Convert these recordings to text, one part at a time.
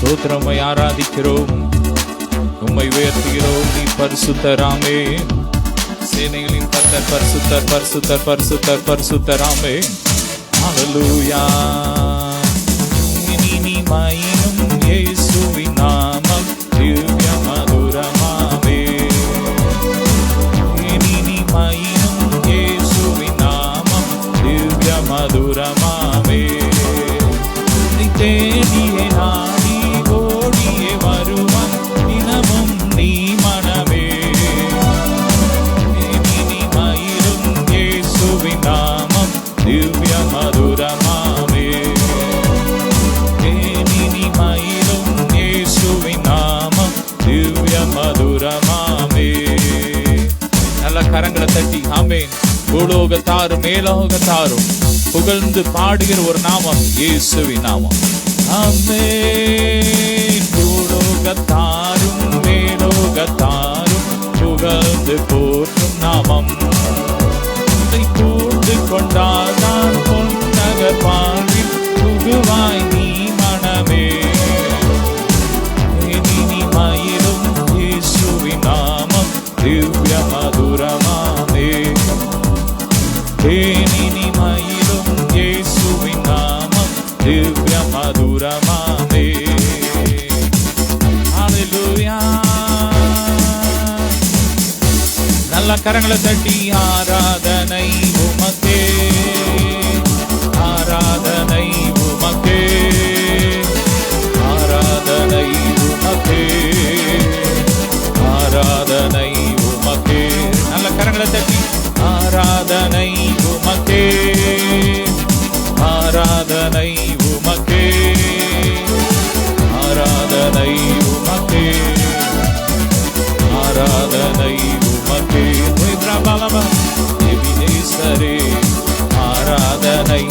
ஸ்தோத்திரமை ஆராதிக்கிறோம், உம்மை உயர்த்துகிறோம். நீ பரிசுத்தராமே, சேனைகளின் கர்த்தர் பரிசுத்தர் பரிசுத்தர் பரிசுத்தர் பரிசுத்தராமே. ஹல்லேலூயா. இனிமையும் இயேசுவின் நாமம் திவ்ய மதுரமாமே. இனிமையும் இயேசுவின் நாமம் திவ்ய மதுரமாமே. தேடியே நாடி ஓடியே வருவான் தினமும் நீ மனமே. இனிமையிலும் இயேசுவின் நாமம் திவ்ய மதுரமாமே. இனிமையிலும் இயேசுவின் நாமம் திவ்ய மதுரமாமே. நல்ல கரங்களை தட்டி ஆமென். பூலோகத்தாரும் மேலோகத்தாரும் புகழ்ந்து பாடுகிற ஒரு நாமம் இயேசுவின் நாமம். ஆமென். பூலோகத்தாரும் மேலோகத்தாரும் புகழ்ந்து போற்றும் நாமம். இதை கூர்ந்து கொண்டால் நான் பொன்னகர் வாழ்வில் புகுவாய் நீ மனமே. இனிமையிலும் இயேசுவின் நாமம் திவ்ய மதுரமாமே. இனிமையிலும் இயேசுவின் நாமம் திவ்ய மதுரமாமே. ஹல்லேலூயா. நல்ல கரங்களை தட்டி ஆராதனை உமக்கே, ஆராதனை உமக்கே, ஆராதனை உமக்கே, ஆராதனை உமக்கே. நல்ல கரங்களை தட்டி ஆராதனை உமக்கே, ஆராதனை உமக்கே, ஆராதனை உமக்கே, ஆராதனை உமக்கே. எபினேசரே ஆராதனை,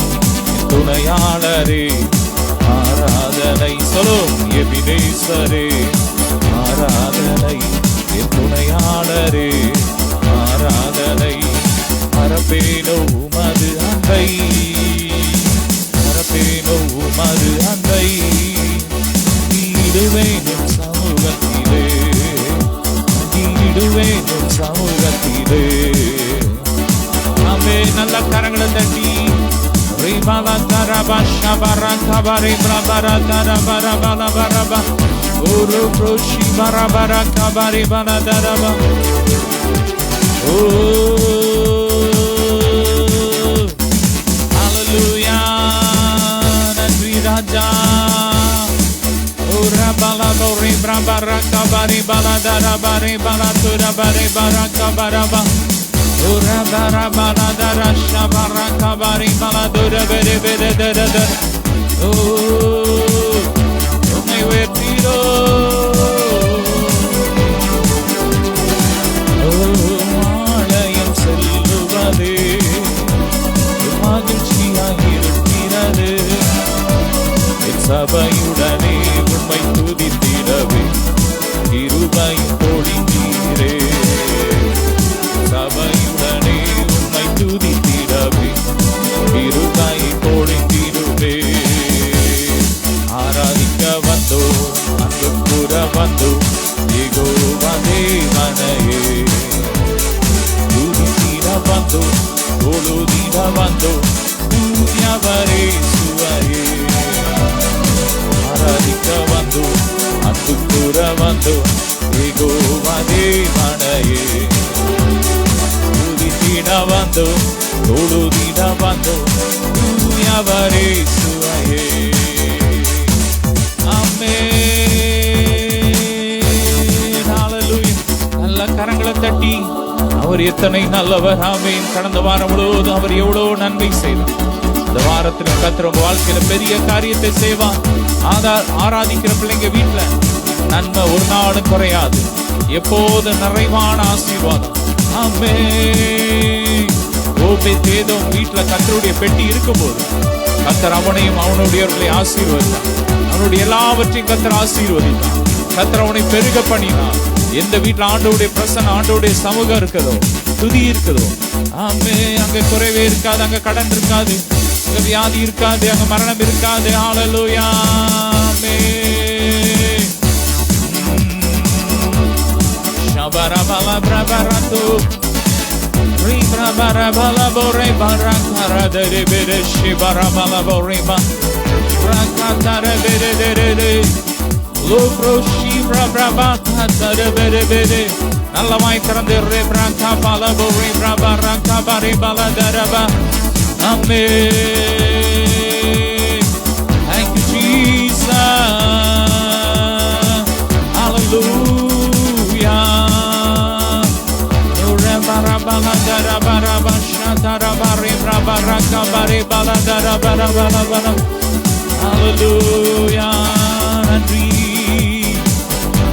துணையாளரே ஆராதனை. சொல்லும் எபினேசரே ஆராதனை, துணையாளரே ஆராதனை. மரபேனோ உமது அன்பை, மரபேனோ உமது அன்பை. ஈடுவேனும் சமூகத்திலே, ஈடுவேனும் சமூகத்திலே. ஆமே. நல்ல கரங்களை தட்டி ரிபாலா தரபா ஷபரா கபரி பிரபரா தரபரா பலபரபா ஒரு ரோஷி பரபரா கபரி பல தரபா. ஓ ஹல்லேலூயா. நன்றி ராஜா. ஓ ரபலா போரி பிரபரா கபரி பல தரபரி பல துரபரி பரா கபரபா. ஓ ரபரா பல தர ஷபரா கபரி பல துரபரி பெரு தர. ஓ உம்மை உயர்த்தீரோ. செல்லுவதே மகிழ்ச்சியாயிருக்கிறது. சபையுடனே உம்மை துதித்திடவே கிருபையும் பொழிந்தீரே. சபையுடனே உம்மை துதித்திடவே கிருபையை பொழிந்திடுவே. ஆராதிக்க வந்தோ அன்பு கூற வந்தோ யெகோவா தேவனையே. ಬಂದು ಓಡುದಿಡ ಬಂದು ಪೂರ್ಯವರೇ ಸುವರೇ. ಆರಾಧಿಕ ಬಂದು ಅಂದು ಕೂರ ಬಂದು ಯೆಹೋವಾ ದೇವனையே. ಓಡುದಿಡ ಬಂದು ಓಡುದಿಡ ಬಂದು ಪೂರ್ಯವರೇ ಸುವರೇ. ஆமென். ஹல்லேலூயா. நல்ல கரங்களை தட்டி அவர் எத்தனை நல்லவர். ஆமென். கடந்த வாரம் முழுவதும் அவர் எவ்வளவு நன்மை செய்தார். இந்த வாரத்தில் கர்த்தர் உங்க வாழ்க்கையில பெரிய காரியத்தை செய்வார். ஆராதிக்கிற பிள்ளைங்க வீட்டுல நன்மை ஒரு நாளும் குறையாது. எப்போது நிறைவான ஆசீர்வாதம். ஆமென். ஓபேதேதோம் வீட்டுல கர்த்தருடைய பெட்டி இருக்கும் போது கர்த்தர் அவனையும் அவனுடையவர்களை ஆசீர்வதித்தார். அவனுடைய எல்லாவற்றையும் கர்த்தர் ஆசீர்வதித்தார். கர்த்தர் அவனை பெருக பண்ணினார். எந்த வீட்டுல ஆண்டவருடைய பிரசன்னம், ஆண்டவருடைய சமூகம் இருக்குதோ, துதி இருக்குதோ, ஆமே, அங்க குறைவே இருக்காது, அங்க கடன் இருக்காது, அங்க வியாதி இருக்காது, அங்க மரணம் இருக்காது. ஹல்லேலூயா. ஆமென். barato ribra barabala bore barakara dere bere shibara bala borima rakatara bere dere lobro shibra brabata dere bere bere நல்லமாய் திறந்து ரேப்ராங்கா பல போரே பிரபரங்கா பரி பல தரபா ஆமென். Thank you Jesus. Hallelujah. Ore bara bala daraba raba shatara bari brabarankā bari bala daraba bala bala. Hallelujah. நன்றி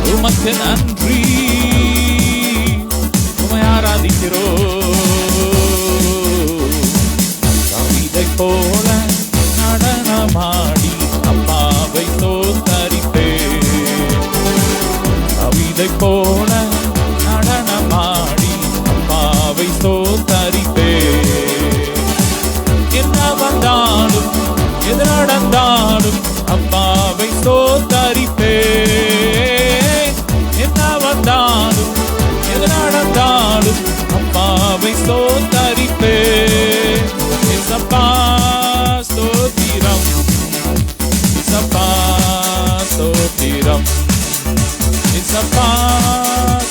உமக்கு நன்றி கவிதை போல நடனமாடி அம்மாவை தோத்தரிப்பே கவிதை போல நடனமாடி அம்மாவை தோத்தரிப்பே என்ன வந்தாலும் எது நடந்தாலும் அம்மாவை தோத்தரிப்பே என்ன வந்தாலும் எது நடந்தாலும் அம்மாவை ஸ்தோத்தரிப்பே இயேசப்பா ஸ்தோத்திரம் இயேசப்பா ஸ்தோத்திரம் இயேசப்பா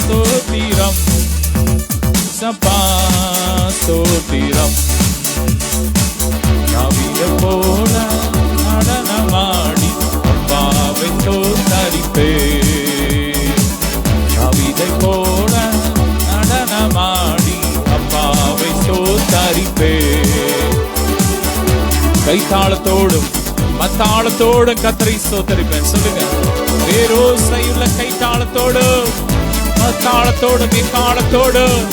ஸ்தோத்திரம் இயேசப்பா ஸ்தோத்திரம் கவிதை போல நடனமாடி அம்மாவை ஸ்தோத்தரிப்பே கவிதை போல நடனமாடி அப்பாவை ஸ்தோத்தரிப்பே கைத்தாளத்தோடும் மத்தாளத்தோடும் கர்த்தரை ஸ்தோத்தரிப்பேன் சொல்லுங்க வேரோசையுள்ள கைத்தாளத்தோடும் மத்தாளத்தோடும் எக்காளத்தோடும்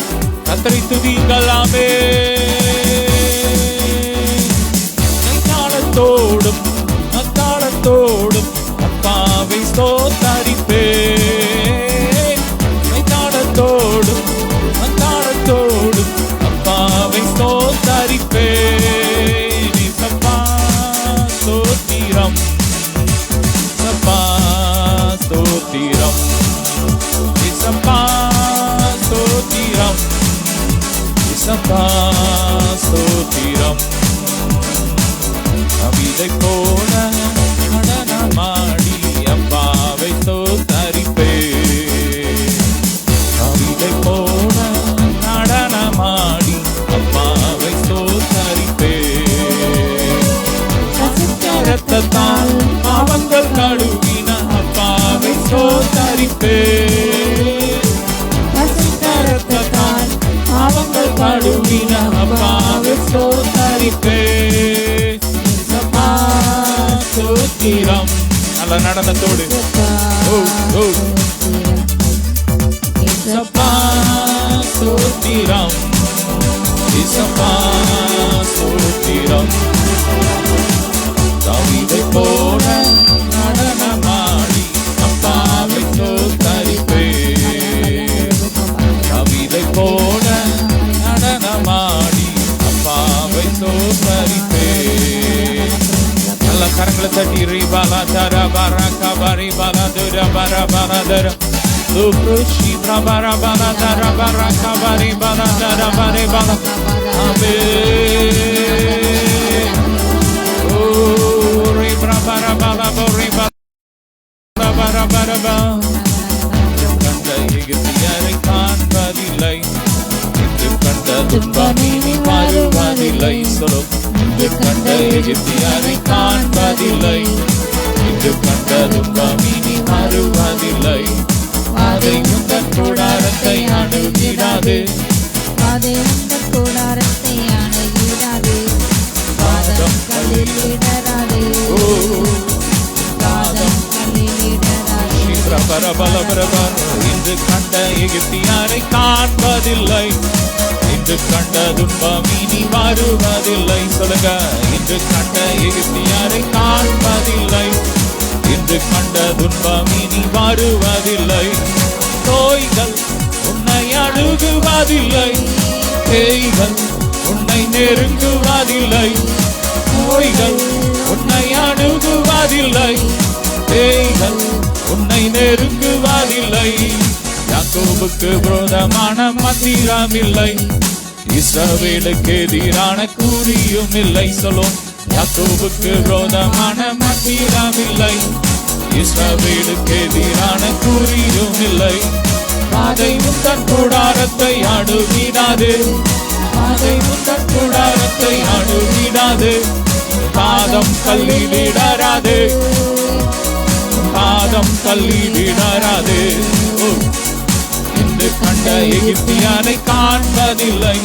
கர்த்தரை துதியுங்கள் ஆமென். கைத்தாளத்தோடும் மத்தாளத்தோடும் அப்பாவை ஸ்தோத்தரிப்பே கைத்தாளத்தோடும் மத்தாளத்தோடும் அப்பாவை ஸ்தோத்தரிப்பே இயேசப்பா ஸ்தோத்திரம் இயேசப்பா ஸ்தோத்திரம் இயேசப்பா ஸ்தோத்திரம் இயேசப்பா ஸ்தோத்திரம் கவிதை போல நடனமாடி அப்பாவை ஸ்தோத்தரிப்பே கவிதை போல நடனமாடி அப்பாவை ஸ்தோத்தரிப்பே ரத்தத்தால் பாவங்கள் கழுவின அப்பாவை ஸ்தோத்தரிப்பே ரத்தத்தால் பாவங்கள் கழுவின அப்பாவை ஸ்தோத்தரிப்பே ஸ்தோத்திரம் நல்ல நடனத்தோடு இயேசப்பா ஸ்தோத்திரம் இயேசப்பா ஸ்தோத்திரம் கவிதை போல நடனமாடி அப்பாவை ஸ்தோத்தரிப்பே கவிதை போல நடனமாடி அப்பாவை ஸ்தோத்தரிப்பே நல்ல கரங்களை தட்டி ரீபாலா தர பரகா பரி பாலா துர பர பர தர Luproshi brabara bala dara baraka bari bala dara bari bala Amen. Oh, re brabara bala bori bala bara bara bala Kanda yigitiyare kanvadilai Indu kanda dumbamini maruvadilai Solo Indu kanda yigitiyare kanvadilai Indu kanda dumbamini maruvadilai அதை உந்தன் கூடாரத்தை அணுகிடாது அதை உந்தன் கூடாரத்தை அணுகிடாது பாதம் கல்லில் இடராது பாதம் கல்லில் இடராது இன்று கண்ட எகிப்தியரை காண்பதில்லை இன்று கண்ட துன்பம் இனி வருவதில்லை சொல்லுங்க இன்று கண்ட எகிப்தியரை காண்பதில்லை இன்று கண்ட துன்பம் இனி வருவதில்லை நோய்கள் உன்னை அணுகுவதில்லை பேய்கள் உன்னை நெருங்குவதில்லை நோய்கள் உன்னை அணுகுவதில்லை பேய்கள் உன்னை நெருங்குவதில்லை யாக்கோபுக்கு விரோதமான மந்திரம் இல்லை, இஸ்ரவேலுக்கு எதிரான குறியும் இல்லை. சொல்லும், யாக்கோபுக்கு விரோதமான மந்திரம் இல்லை, இஸ்ரவேலுக்கு எதிரான குறியும் இல்லை. பாதை உந்தன் கூடாரத்தை அணுகிடாது, பாதை உந்தன் கூடாரத்தை அணுகிடாது. பாதம் கல்லிலிடராது, பாதம் கல்லிலிடராது. இன்று கண்ட எகிப்தியனை காண்பதில்லை,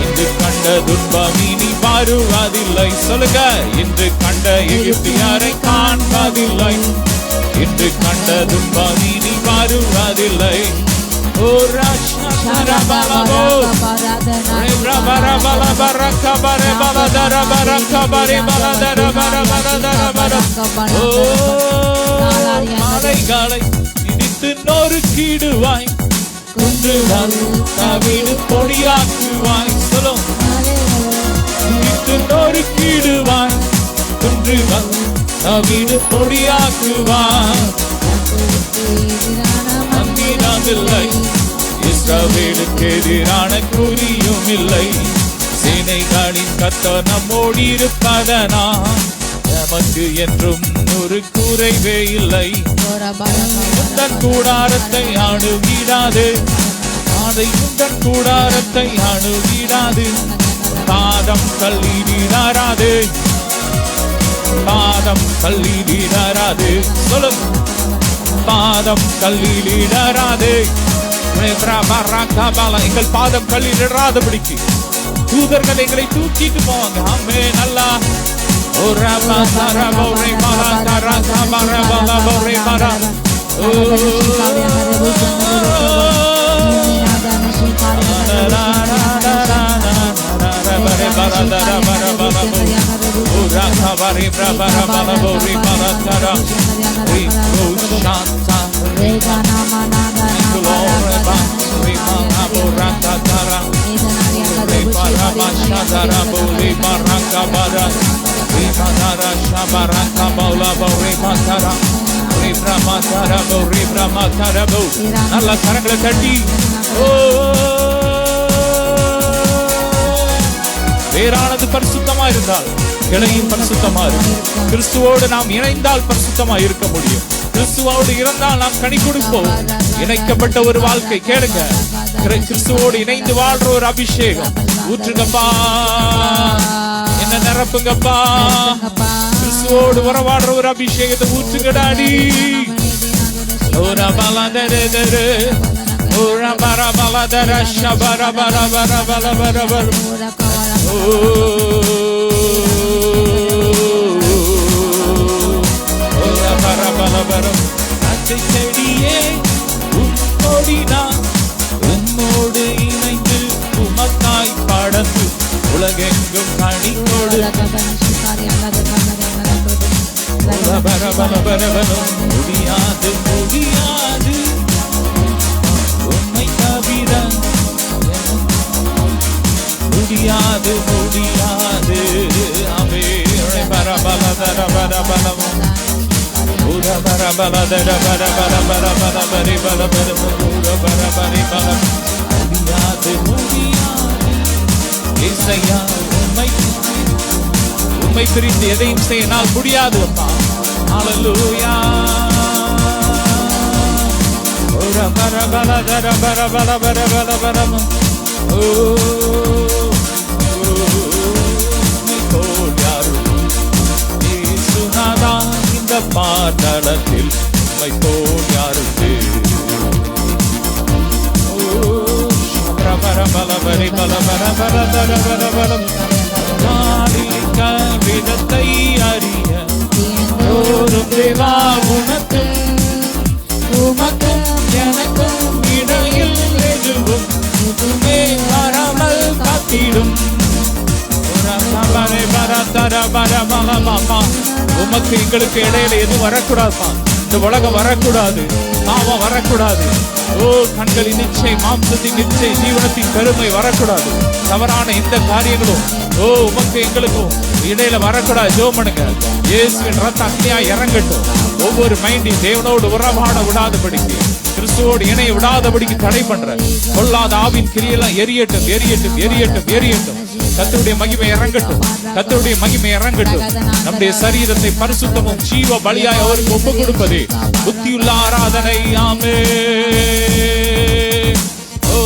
இன்று கண்ட துன்பம் இனி வருவதில்லை. சொல்லுங்க, இன்று கண்ட எகிப்தியரை காண்பதில்லை, இன்று கண்ட துன்பம் இனி வருவதில்லை. ஓ ராஷா பலபோ ரபர பலபரக்க பரே பலதர பரக்க பரே பலதர பரபரதர பர. ஓ மலைகளை இடித்து நொறுக்கிடுவாய், குன்றுகள் தவிடு பொடியாக்குவாய். சொல்லும், இடித்து நொறுக்கிடுவாய், குன்றுகள் தவிடு பொடியாக்குவாய். மந்திரமில்லை, இஸ்ரவேலுக்கு எதிரான குறியும் இல்லை. சேனைகளின் கர்த்தர் நம்மோடு இருப்பதனா நமக்கு என்றும் ஒரு குறைவே இல்லை. உந்தன் கூடாரத்தை அணுகிடாது, அதை உந்தன் கூடாரத்தை அணுகிடாது. பாதம் கல்லிடாது, பாதம் கல்லிடாது. சொல்லும், பாதம் கல்லிடாது. எங்கள் பாதம் கல்லிடாதபடிக்கு தூதர்கள் எங்களை தூக்கிட்டு போவாங்க. ஆமே நல்லா. நல்ல கரங்களை தட்டி வேறானது பரிசுத்தமா இருந்தால் கிளையும் பரிசுத்தமா இருக்கும். கிறிஸ்துவோடு நாம் இணைந்தால் பரிசுத்தமா இருக்க முடியும். கிறிஸ்துவோடு இருந்தால் நாம் கனி கொடுப்போம். இணைக்கப்பட்ட ஒரு வாழ்க்கை. கேளுங்க, கிறிஸ்துவோடு இணைந்து வாழ்ற ஒரு அபிஷேகம் ஊற்றுங்கப்பா, என்ன நிரப்புங்கப்பா. கிறிஸ்துவோடு உறவாடுற ஒரு அபிஷேகத்தை ஊற்றுங்கடாடி. ஓரா பலதர ஓரா பர பலதர ஷபர பர பர பல பர பர. ஓரா பர பல பர. அச்சை செடியே உம்மோடி நான் உம்மோடு இணைந்து உமக்காய் படந்து உலகெங்கும் கனி கொடு. முடியாது முடியாது உம்மை தவிர முடியாது முடியாது. அவே பரபல தர பர பலமும் பர பல தர பர பர பர பல பரி பல பர பர பரி பல. முடியாது முடியாது இசையா உம்மை உம்மை பிரித்து எதையும் செய்ய என்னால் முடியாது அப்பா. ஹல்லேலூயா. ஓரா பர பல தர பர பல பர பல பரம். ஓ இயேசுநாதா, இந்த பாதளத்தில் உம்மை போல் யாருக்கு. ஓ பர பர பல பரி பல பர பர தர பர பலம். விதத்தை அறிய ஒரு தேவா உனக்கு உமக்கு எனக்கும் இடையில் எதுவும் எதுவுமே வராமல் காத்திடும். உமக்கு எங்களுக்கு இடையில எதுவும் வரக்கூடாதுமா. இந்த உலகம் வரக்கூடாது, பாவம் வரக்கூடாது. ஓ கண்களின் நிச்சை, மாம்சத்தின் நிச்சை, ஜீவனத்தின் பெருமை வரக்கூடாது. தவறான எந்த காரியங்களும் ஓ உமக்கு எங்களுக்கும் இடையில வரக்கூடாது. ஜெபம் பண்ணுங்க. இயேசுவின் ரத்த அக்னியா இறங்கட்டும். ஒவ்வொரு மைண்டையும் தேவனோடு உறவாட விடாதபடிக்கு கிறிஸ்துவோடு இணைய விடாதபடிக்கு தடை பண்ற கொல்லாத ஆவின் கிரியெல்லாம் எரியட்டும், எரியட்டும், எரியட்டும், எரியட்டும். கர்த்தருடைய மகிமை இறங்கட்டும், கர்த்தருடைய மகிமை இறங்கட்டும். நம்முடைய சரீரத்தை பரிசுத்தமும் ஜீவ பலியாய் அவருக்கு ஒப்பு கொடுப்பதே புத்தியுள்ள ஆராதனை. ஆமென். ஓ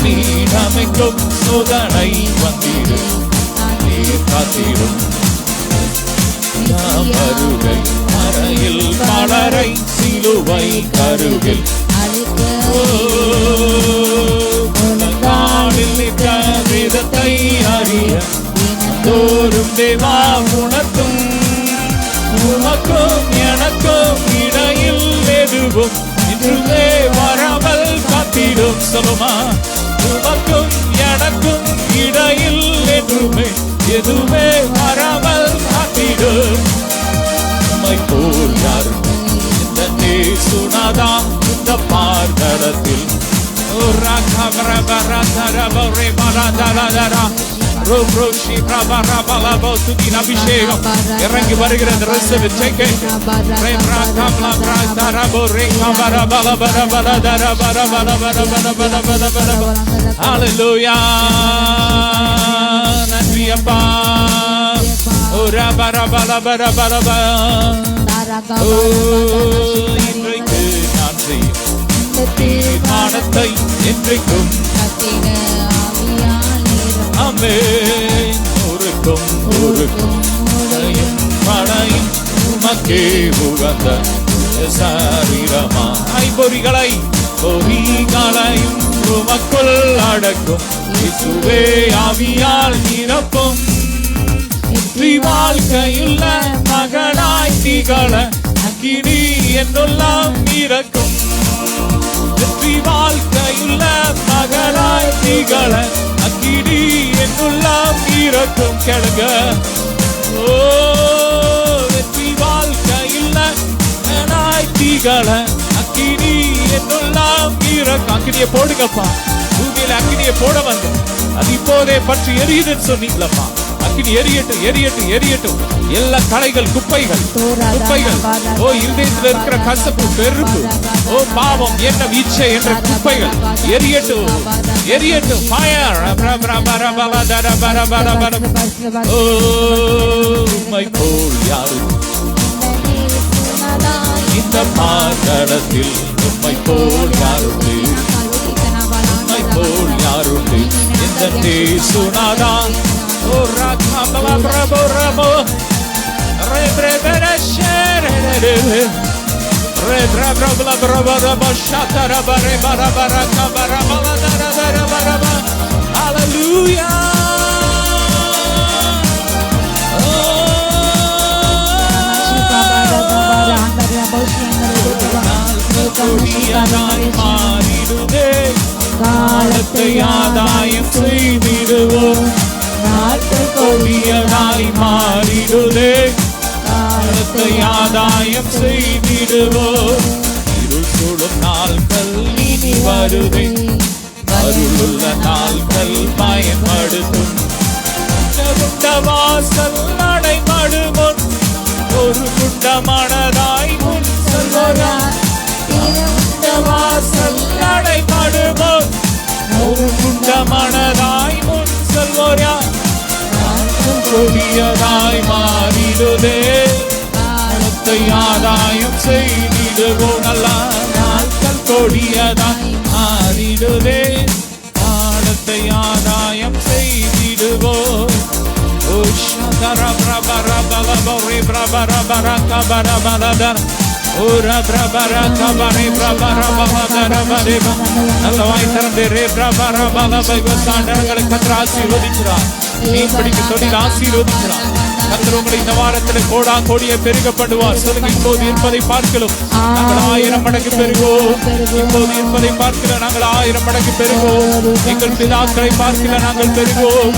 நீடமைக்கும் சோதனை வந்திடும், நீர் காத்திடும் வருகை அறையில் மலரை சிலுவை கருகில் காலில் நிற்க விதத்தை அறிய தோறும் தேவா உணர்த்தும். உமக்கும் எனக்கும் இடையில் எதுவும் இன்றுமே வராமல் காத்திடும். சொல்லுமா, உமக்கும் எனக்கும் இடையில் என்றுமே எதுவுமே வராமல் காத்திடும். உம்மை போல் யாரும் இந்த நேசுனாதா இந்த பார்தலத்தில் அபிஷேகம் இறங்கி வருகிறது. நன்றி அப்பா. இன்றைக்கு நான் செய்யும் தீர்மானத்தை என்றைக்கும் ஆமென். ஒருக்கும் ஒருக்கும் மழையும் உமக்கே உகந்த சரீரமா ஐம்பொறிகளை பொறிகளையும் உமக்குள் அடக்கும் இயேசுவே ஆவியால் நிரப்பும். வெற்றி வாழ்க்கையுள்ள மகனாய் திகழ அக்கினி என்னுள்ளம் இறக்கும். வெற்றி வாழ்க்கையுள்ள மகனாய் திகழ அக்கினி என்னுள்ளம் இறக்கும். கேளுங்க. ஓ வெற்றி வாழ்க்கையுள்ள மகனாய் திகழ அக்கினி என்னுள்ளம் இறக்கும். அக்கினியை போடுங்கப்பா. பூமியில அக்கினியை போட வந்து அது இப்போதே பற்றி எரியுதுன்னு சொன்னீங்களப்பா. அக்கினி எரியட்டும், எரியட்டும், எரியட்டும். எல்லா களைகள், குப்பைகள், குப்பைகள், ஓ இருதயத்தில் இருக்கிற கசப்பு, வெறுப்பு, ஓ பாவம், என்ன இச்சை என்ற குப்பைகள் எரியட்டும், எரியட்டும். ஃபயர். ஓ உம்மை போல் யாரும் இந்த மாதத்தில் உம்மை போல் யாருண்டு, உம்மை போல் யாருண்டு இந்த நேசுனாதா. ஓ ராகமலா பிரபோ ரபோ ரெப்ரெபரஷரே ரெப்ரபல பிரபோ ரபோ ஷாதர பரே பரபர கபர பலதர பரபர. ஹalleluya. மாறிடுதே காலத்தை ஆதாயம் செய்திடுவோம். கொடியதாய் மாறிடுதே காலத்தை ஆதாயம் செய்திடுவோம். இருள் சூழும் நாட்கள் இனி வருதே, அருளுள்ள நாட்கள் பயன்படுத்தும். குண்ட வாசல் நடைபடுமுன் ஒரு குண்டமானதாய் முன் செல்வார். வாசல் நடைபடுமுன் ஒரு குண்டமானதாய் முன் செல்வார். கொடியதாய் மாறிடுதே காலத்தை ஆதாயம் செய்திடுவோம். நல்லா நாட்கள் கொடியதாய் மாறிடுதே காலத்தை ஆதாயம் செய்திடுவோம். ஓ ஷதர பிரபர பலபரி பிரபர பரக பரபரதர ஓர பிரபர கபரி பிரபர பலதர பரிப. நல்ல வாய் திறந்து ரே பிரபர பலபை வசாண்டங்களை கர்த்தர் ஆசீர்வதிக்கிறார். மீன்பிடிக்கு தொழில் ஆசீர்வதிக்கிறார். கர்த்தர் உங்களை இந்த வாரத்தில் கோடா கோடியை பெருக பண்ணுவார். சொல்லுங்க, இப்போது இருப்பதை பார்க்கலாம் நாங்கள் 1000 மடங்கு பெருவோம். இப்போது இருப்பதை பார்க்கல நாங்கள் 1000 மடங்கு பெருவோம். எங்கள் பிதாக்களை பார்க்கல நாங்கள் பெருவோம்.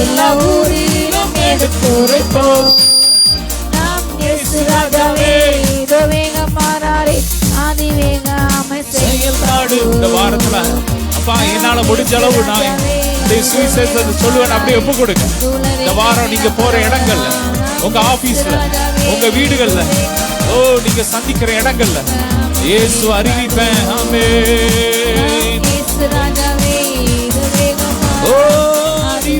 எல்லா ஊரிலும் எடுத்துரைப்போம் நாம் இயேசு ராஜாவே இதோ வேகமானாரே அதிவேகாமை செயல்பாடு. இந்த வாரத்துல அப்பா என்னால முடிஞ்ச அளவு நான் இந்த சுவிசேஷத்தை சொல்லுவேன், அப்படியே ஒப்பு கொடுங்க. இந்த வாரம் நீங்க போற இடங்கள்ல, உங்க ஆபீஸ்ல, உங்க வீடுகள்ல, நீங்க சந்திக்கிற இடங்கள்ல இயேசு அறிவிப்பேன். ஆமென். இயேசு ராஜாவே இதோ வேகமானாரே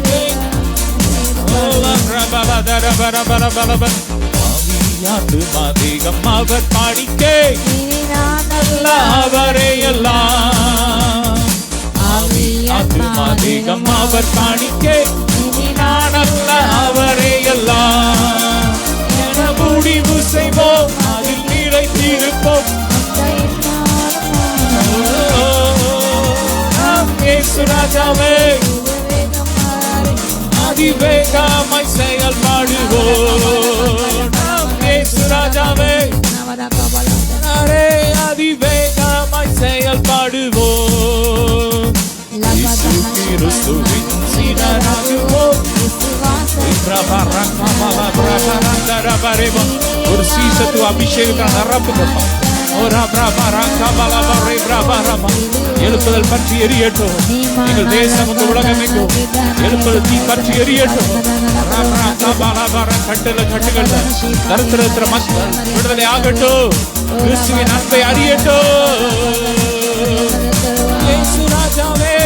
அதிகம் அவர் பாடிக்கே அவரே எல்லாம் அதிகம் அவர் பாடிக்கே நானல்ல அவரே எல்லாம் என முடிவு செய்வோம், அதில் நிலைத்திருப்போம். இயேசு ராஜாவே அதிவேகமாய் செயல்பாடுவோம். இயேசு ராஜாவே அதிவேகமாய் செயல்பாடுவோம். இயேசு கிறிஸ்துவின் சீடராகுவோம். ஒரு சீசத்து அபிஷேகத்தை நிரப்புங்கப்பா. எழுப்புதல் பற்றி எரியட்டும். எங்கள் தேசம் வந்து உலகம் எங்கும் எழுப்புதல் தீ பற்றி எரியட்டும். கட்டுகள் தரித்திர மக்கள் விடுதலை ஆகட்டும். கிறிஸ்துவின் அன்பை அறியட்டும். இயேசு ராஜாவே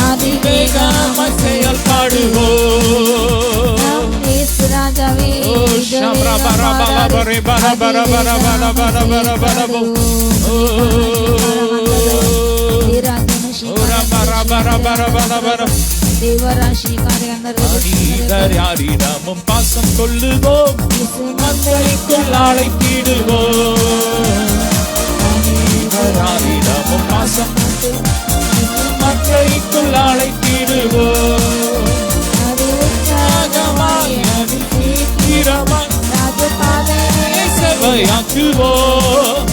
அதிவேகமாய் செயல்பாடுவோம். இயேசு ராஜாவே யாரிடமும் பாசம் கொள்ளுவோம், மக்களுக்குள் அழைத்திடுவோம். யாரிடமும் பாசம் மக்களுக்குள் அழைத்திடுவோம். சேவையாக்குவோம்.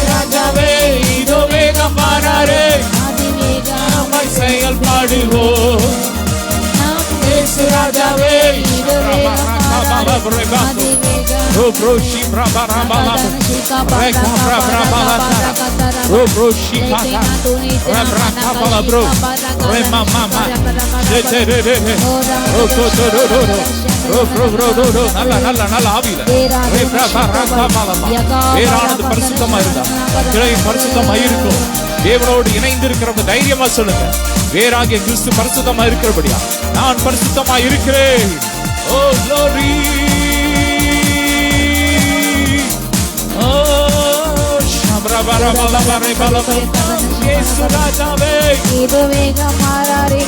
ராஜாவே இதோ வேகம் மாறாரே அதிவேகமாய் செயல்பாடுவோம். ராஜாவே நல்ல ஆவியில வேறானது பரிசுத்தமா இருந்தா கிளையும் பரிசுத்தமா இருக்கும். தேவனோடு இணைந்து இருக்கிறவங்க தைரியமா சொல்லுங்க, வேறாகிய கிறிஸ்து பரிசுத்தமா இருக்கிறபடியா நான் பரிசுத்தமா இருக்கிறேன். ஓ glory, ஓ இயேசு ராஜாவே வேகமானாரே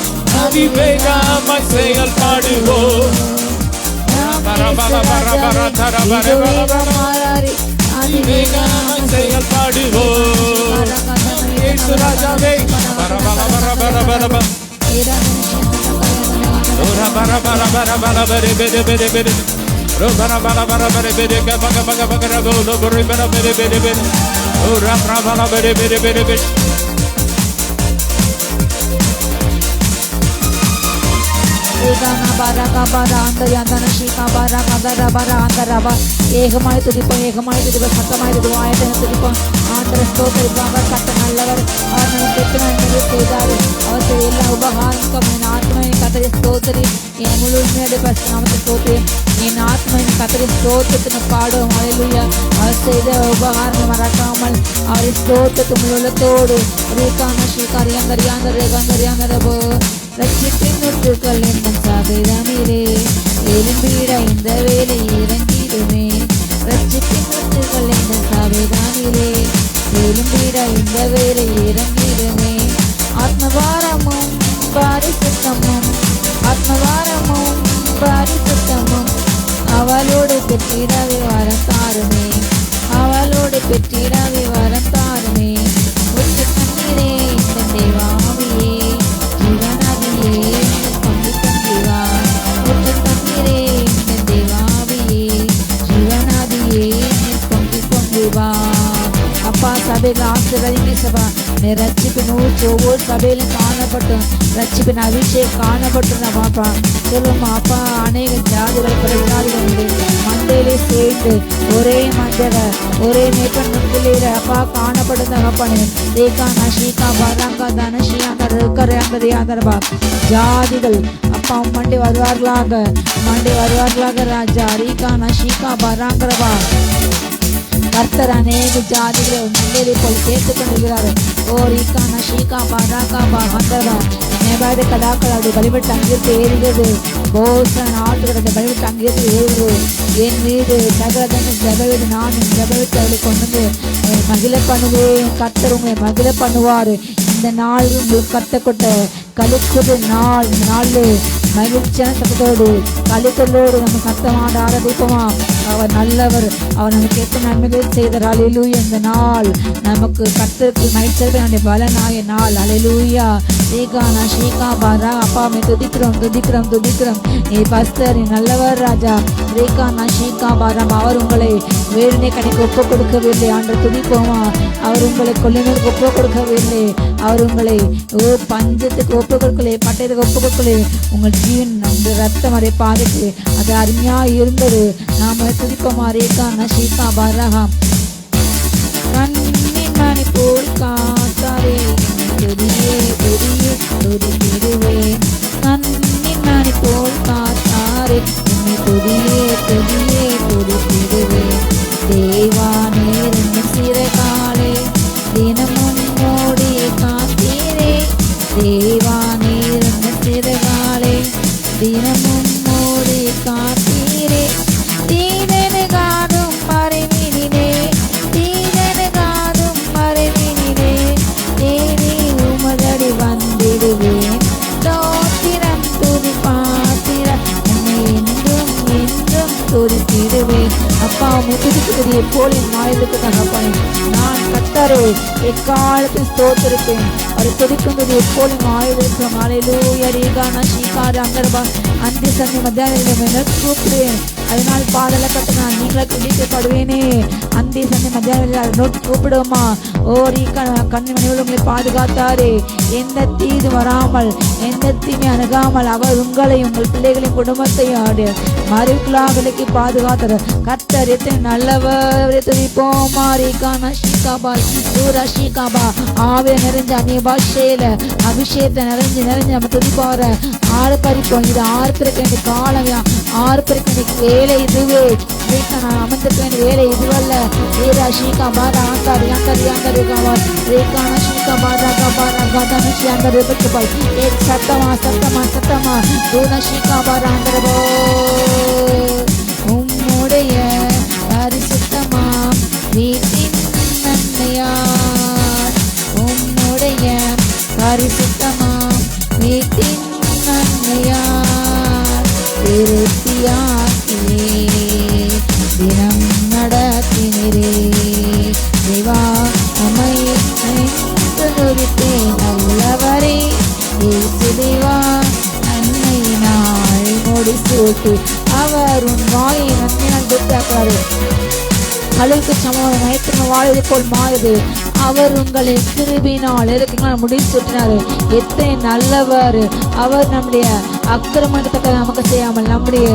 அதிவேகமாய் செயல்பாடுவோம். அதிவேகமாய் செயல்பாடுவோம். இயேசு ராஜாவே ஏகமாய் துதிப்போம், ஏகமாய் துதிப்போம், சத்தமாய் துதிப்போம், ஆயத்தன துதிப்போம். ஆண்டவர் ஸ்தோத்திரிப்போம். அவர் கட்ட நல்லவர், அவர் நமக்கு எத்தனை நன்மை செய்தார். அவர் செய்த எல்லா உபகாரங்களுக்கும் என் ஆத்மாவின் கத்தரை ஸ்தோத்திரி. என் முழுமையோட நாமத்தை ஸ்தோத்திரி. என் ஆத்மாவின் கத்தரை ஸ்தோத்திரத்தின பாடுவோம். ஹல்லேலூயா. அவர் செய்த உபகாரங்களை மறக்காமல் அவரை ஸ்தோத்திரத்து முழுவதோடு ரீகான ஸ்ரீகாரியாந்தரியாந்தரேகாந்தரியாந்தரபோ ரட்சிப்பின் நுட்புகள் என்னும் சபைதனிலே எழும்பிட இந்த வேலை இறங்கிடுமே. ரட்சிப்பின் நுட்புகள் என்னும் சபைதனிலே எழும்பிட இந்த வேலை இறங்கிடுமே. ஆத்மபாரமும் பரிசுத்தமும், ஆத்மபாரமும் பரிசுத்தமும் அவளோடு பெற்றிடவே வரம் தாருமே. அவளோடு பெற்றிடவே வரம் தாருமே. உச்ச கண்ணீரே இந்த தேவாவியே ஜீவனதியே ஏசப்பா நீ ரட்சிப்பின் ஊற்று ஒவ்வொரு சபையிலும் காணப்பட்டும் ரட்சிப்பின் அபிஷேகம் காணப்பட்டும் பாப்பா சொல்லுமா அப்பா அநேக ஜாதிகள் பிற ஜாதிகள் மந்தையிலே சேர்ந்து ஒரே மஞ்சள ஒரே மேப்பன் முன்னிலையில அப்பா காணப்படும் தகப்பனே ரேகா நஷீகா பராங்கா தனஷியாங்க இருக்கறையாந்தரபா ஜாதிகள் அப்பா மண்டே வருவார்களாக ராஜா ரீகா நஷீகா பராங்கரபா கர்த்தர் அநேக ஜாதிகளை முன்னேறி போல் கேட்டுக் கொண்டிருக்கிறார். ஓ ரீகா நஷீகா பராகா பந்தரபா நேபாடு கடாக்கள் அப்படி பலிபட்டு அங்கிருந்து ஏறுகிறது. போசன் ஆட்டுகளை பலிபட்டு அங்கிருந்து ஏறுகிறது. என் வீடு சகலதன் ஜபவிடு நான் ஜபவிட்டு அவளை கொண்டு வந்து மகிழ பண்ணுவேன். கர்த்தர் உங்களை மகிழ பண்ணுவார். இந்த நாள் உங்களுக்கு கத்தப்பட்ட கழுக்குது நாள். இந்த நாளில் மகிழ்ச்சியான சத்தத்தோடு கழுக்கலோடு நம்ம சத்தமாட ஆரம்பிப்போமா. அவர் நல்லவர். அவர் நமக்கு எத்தனை நன்மைகள் செய்தார். அல்லேலூயா. இந்த நாள் நமக்கு கர்த்தருக்கு மகிழ்ச்சியான பலனாய நாள். அல்லேலூயா. ரீகா நஷீகா பாரா அப்பா மே துதிக்கிறோம். நீ பஸ்தர், நீ நல்லவர் ராஜா. ரீகா நஷீகா பாரா அவர் உங்களை வேறுனே கடைக்கு ஒப்பு கொடுக்கவில்லை. ஆண்டு துதிப்போமா. அவர் உங்களை கொள்ளினருக்கு ஒப்பு கொடுக்கவில்லை. அவர் உங்களை பஞ்சத்துக்கு ஒப்பு கொடுக்கலை, பட்டயத்துக்கு ஒப்பு கொடுக்கலை. உங்கள் ஜீவன் அந்த ரத்தம் அதை பாதைக்கு அது அருமையா இருந்தது. நாம துதிப்போமா. ரீகா நஷீகா பாரா கண்ணின் மணி போல் காத்தாரே துதிக்கிடுவேன். கண்ணின் மணி போல் காத்தாரே உன்னை துதிக்கிடுவேன். தேவா நேரின் சிறகாலே தினமும் ஓடி காத்தீரே. தேவா நேரின் சிறகாலே தினமும் ஓடி காத்தீரே. தீதனுகாடும் மறைவினிலே தேடி உமதடி வந்திடுவேன். தோத்திரம் துதி பாத்திர உன்னை என்றும் துதித்திடுவேன். அப்பா உண்மை துதிக்கிறது எப்போது மாயத்துக்கு தகப்பனே. நான் கர்த்தரை எக்காலத்தில் ஸ்தோத்திருப்பேன். அவரை துதிக்கின்றது எப்போது மாயத்திற்கும். அல்லேலூயா. ரீகா நஷீகா அந்தரபா அந்தி சந்தி மத்தியான கூப்பிடுவேன். அதனால் பாதல கட்ட நான் நீங்களே துதிக்கப்படுவேனே. அந்தி சந்தி மத்தியான நோக்கி கூப்பிடுவோமா. ஓ ரீகா கண்ணி மணிகள் உங்களை பாதுகாத்தாரே. எந்த தீது வராமல் எந்த தீமை அணுகாமல் அவர் உங்களை உங்கள் பிள்ளைகளின் குடும்பத்தையும் மறுக்கலாக விலக்கி பாதுகாத்தார். கர்த்தர் எத்தனை நல்லவர். துதிப்போமா. ரீகா நஷீகாபா ரஷீகாபா ஆவே நிறைஞ்ச அந்நிய பாஷையில அபிஷேகத்தை நிறைஞ்சு நம்ம துதிப்பார ஆர்ப்பரிப்போம். இது ஆர்ப்பரிக்க வேண்டிய காலம், ஆர்ப்பரிக்க வேண்டிய வேலை இதுவே. நான் அமர்ந்திருக்க வேண்டிய வேலை இதுவல்ல. ரீகா ஷீகா பாரா ஆந்தாரி ரேகா நஷீகா பாரா சத்தமா ஷீகா பாரா ஆந்தரபோ உம்முடைய பரிசுத்தமா வீட்டின் நன்மையார். உம்முடைய பரிசுத்தமா வீட்டின் நன்மையார். திருப்தியாக்கினே தினம் நடத்தினரே. தேவா உம்மை துதிப்பேன். நல்லவரே இயேசு தேவா நன்மை நாள் முடிசூட்டு. அவர் உன் வாயை நன்மையால் துத்தாக்காரு. அழுக்கு சமமான நயத்தின் வாழ்வதை போல் மாறுது. அவர் உங்களை கிருபினால் எதுக்குங்களா முடிசூட்டினாரு. எத்தனை நல்லவர். அவர் நம்முடைய அக்கிரமத்தை நமக்கு செய்யாமல் நம்முடைய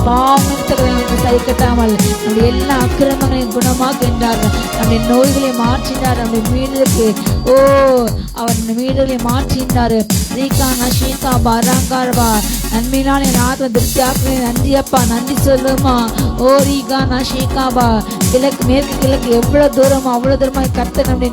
பாவத்தை நமக்கு சரி கட்டாமல் நம்முடைய எல்லா அக்கிரமங்களையும் குணமாக்கின்றார். நம்முடைய நோய்களை மாற்றினார். நம்முடைய மீடலுக்கு அவர் மீடலை மாற்றினார். ரீகா நஷீகா பராங்கரபா நன்மையினால் என் ஆத்ம திருப்தி ஆக்குவேன். நன்றி அப்பா, நன்றி சொல்லுமா. ஓ ரீகா நஷீகாபா கிழக்கு மேற்கு கிழக்கு எவ்வளவு தூரமோ அவ்வளவு தூரமாக கர்த்தர் நம்முடைய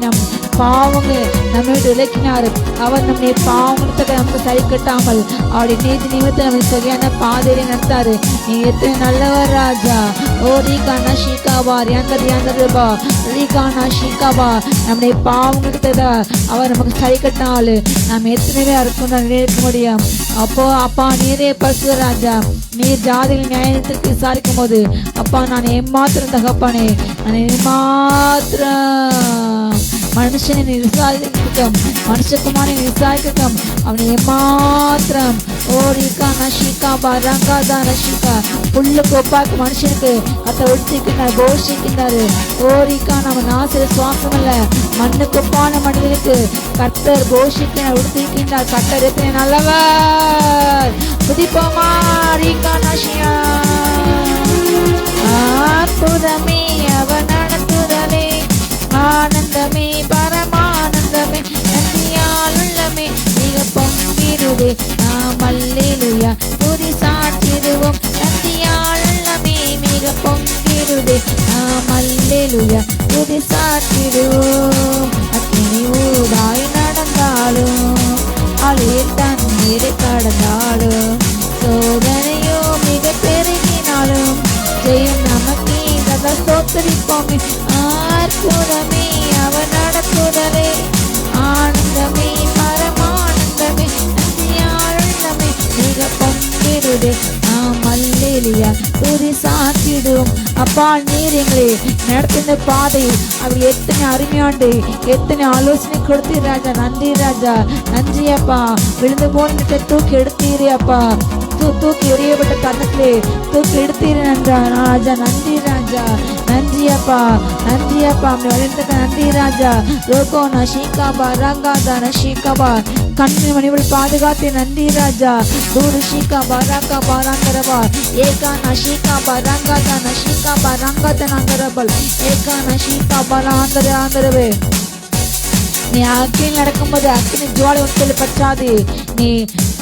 பாவங்கள் நம்ம விட்டு விலக்கினார். அவர் நம்முடைய பாவத்தை நமக்கு சரி கட்டாமல் அவருடைய நீதி நிமித்தம் நம்ம சரியான பாதையில நடத்தாரு. நீ எத்தனை நல்லவர் ராஜா. ஓ ரீகா நஷீகாபா ரியாந்தரபா ரீகா நஷீகாபா நம்முடைய பாவங்களுக்கு அவர் நமக்கு சரி கட்டால் நாம் எத்தனை பேர் இருக்க முடியும். அப்போ அப்பா நீரே பரிசுத்த ராஜா. நீர் ஜாதிகள் நியாயத்திற்கு விசாரிக்கும் போது அப்பா நான் ஏமாத்திரம் தகப்பானே, நான் ஏமாத்திரம் மனுஷனை விசாரிக்கும், மனுஷகுமாரனை விசாரிக்கும். அவனை ஏமாத்திரம் ஓரிக்கா நஷிகா பரங்கா நஷிகா புல்லுக்கு ஒப்பாக்கு மனுஷனுக்கு கத்த ஒடுத்திருக்கின்றார், கோஷிக்கின்றாரு. ஓரிக்கா நம்ம நாசிர சுவாசம் அல்ல, மண்ணுக்கு ஒப்பான மனிதனுக்கு கர்த்தர் கோஷிக்கிறார், ஒடுத்திருக்கின்றார். கர்த்தர் எத்தனை நல்லவர். துதிப்போமா ரீகா நஷியா. அற்புதமே அவர் நடத்துதலே, ஆனந்தமே பரமானந்தமே, நன்றியால் உள்ளமே மிக பொங்கிடுவே. நாம் அல்லேலூயா துதி சாற்றிடுவோம், நன்றியால் உள்ளமே மிக பொங்கிடுவே. நாம் அல்லேலூயா துதி சாற்றிடுவோம். அக்கினி ஊடாய் நடந்தாலும், அலையில் தண்ணீரை கடந்தாலும், சோதனையோ மிக பெருகினாலும், ஜெயம் நமக்கே கதை ஸ்தோத்திரிப்போமே. அற்புதமே அவர் நடத்துதலே, ஆனந்தமே பரமானந்தமே, நன்றியாளுமே மிக பொங்கிடுதே. நாம் அல்லேலூயா துதி சாற்றிடுவோம். அப்பா நீர் எங்களை நடத்தின பாதை அவர் எத்தனை அருமையாண்டு, எத்தனை ஆலோசனை கொடுத்தீர் ராஜா. நன்றி ராஜா, நன்றி அப்பா. விழுந்து போன தூக்கி எடுத்தீரே அப்பா, தூக்கி எறியப்பட்ட கண்ணத்திலே தூக்கி எடுத்தீர் ராஜா. நன்றி ராஜா, நன்றி அப்பா, நன்றி அப்பா. நன்றி ராஜா. ரோகோ நஷிகாபா ரங்காதா நஷிகாபா கண்ணின் மணிகள் பாதுகாத்து நன்றி ராஜா. தூரு ஷிகாபா ரங்காபா ரங்கரபா ஏகா நஷிகாபா ரங்காதா நஷிகாபா ரங்காத நங்கரபல் ஏகா நஷிகாபா ஆந்தரவே. நீ அக்கினில் நடக்கும்போது அக்கினி ஜுவாலை உன்னில் பற்றாது. நீ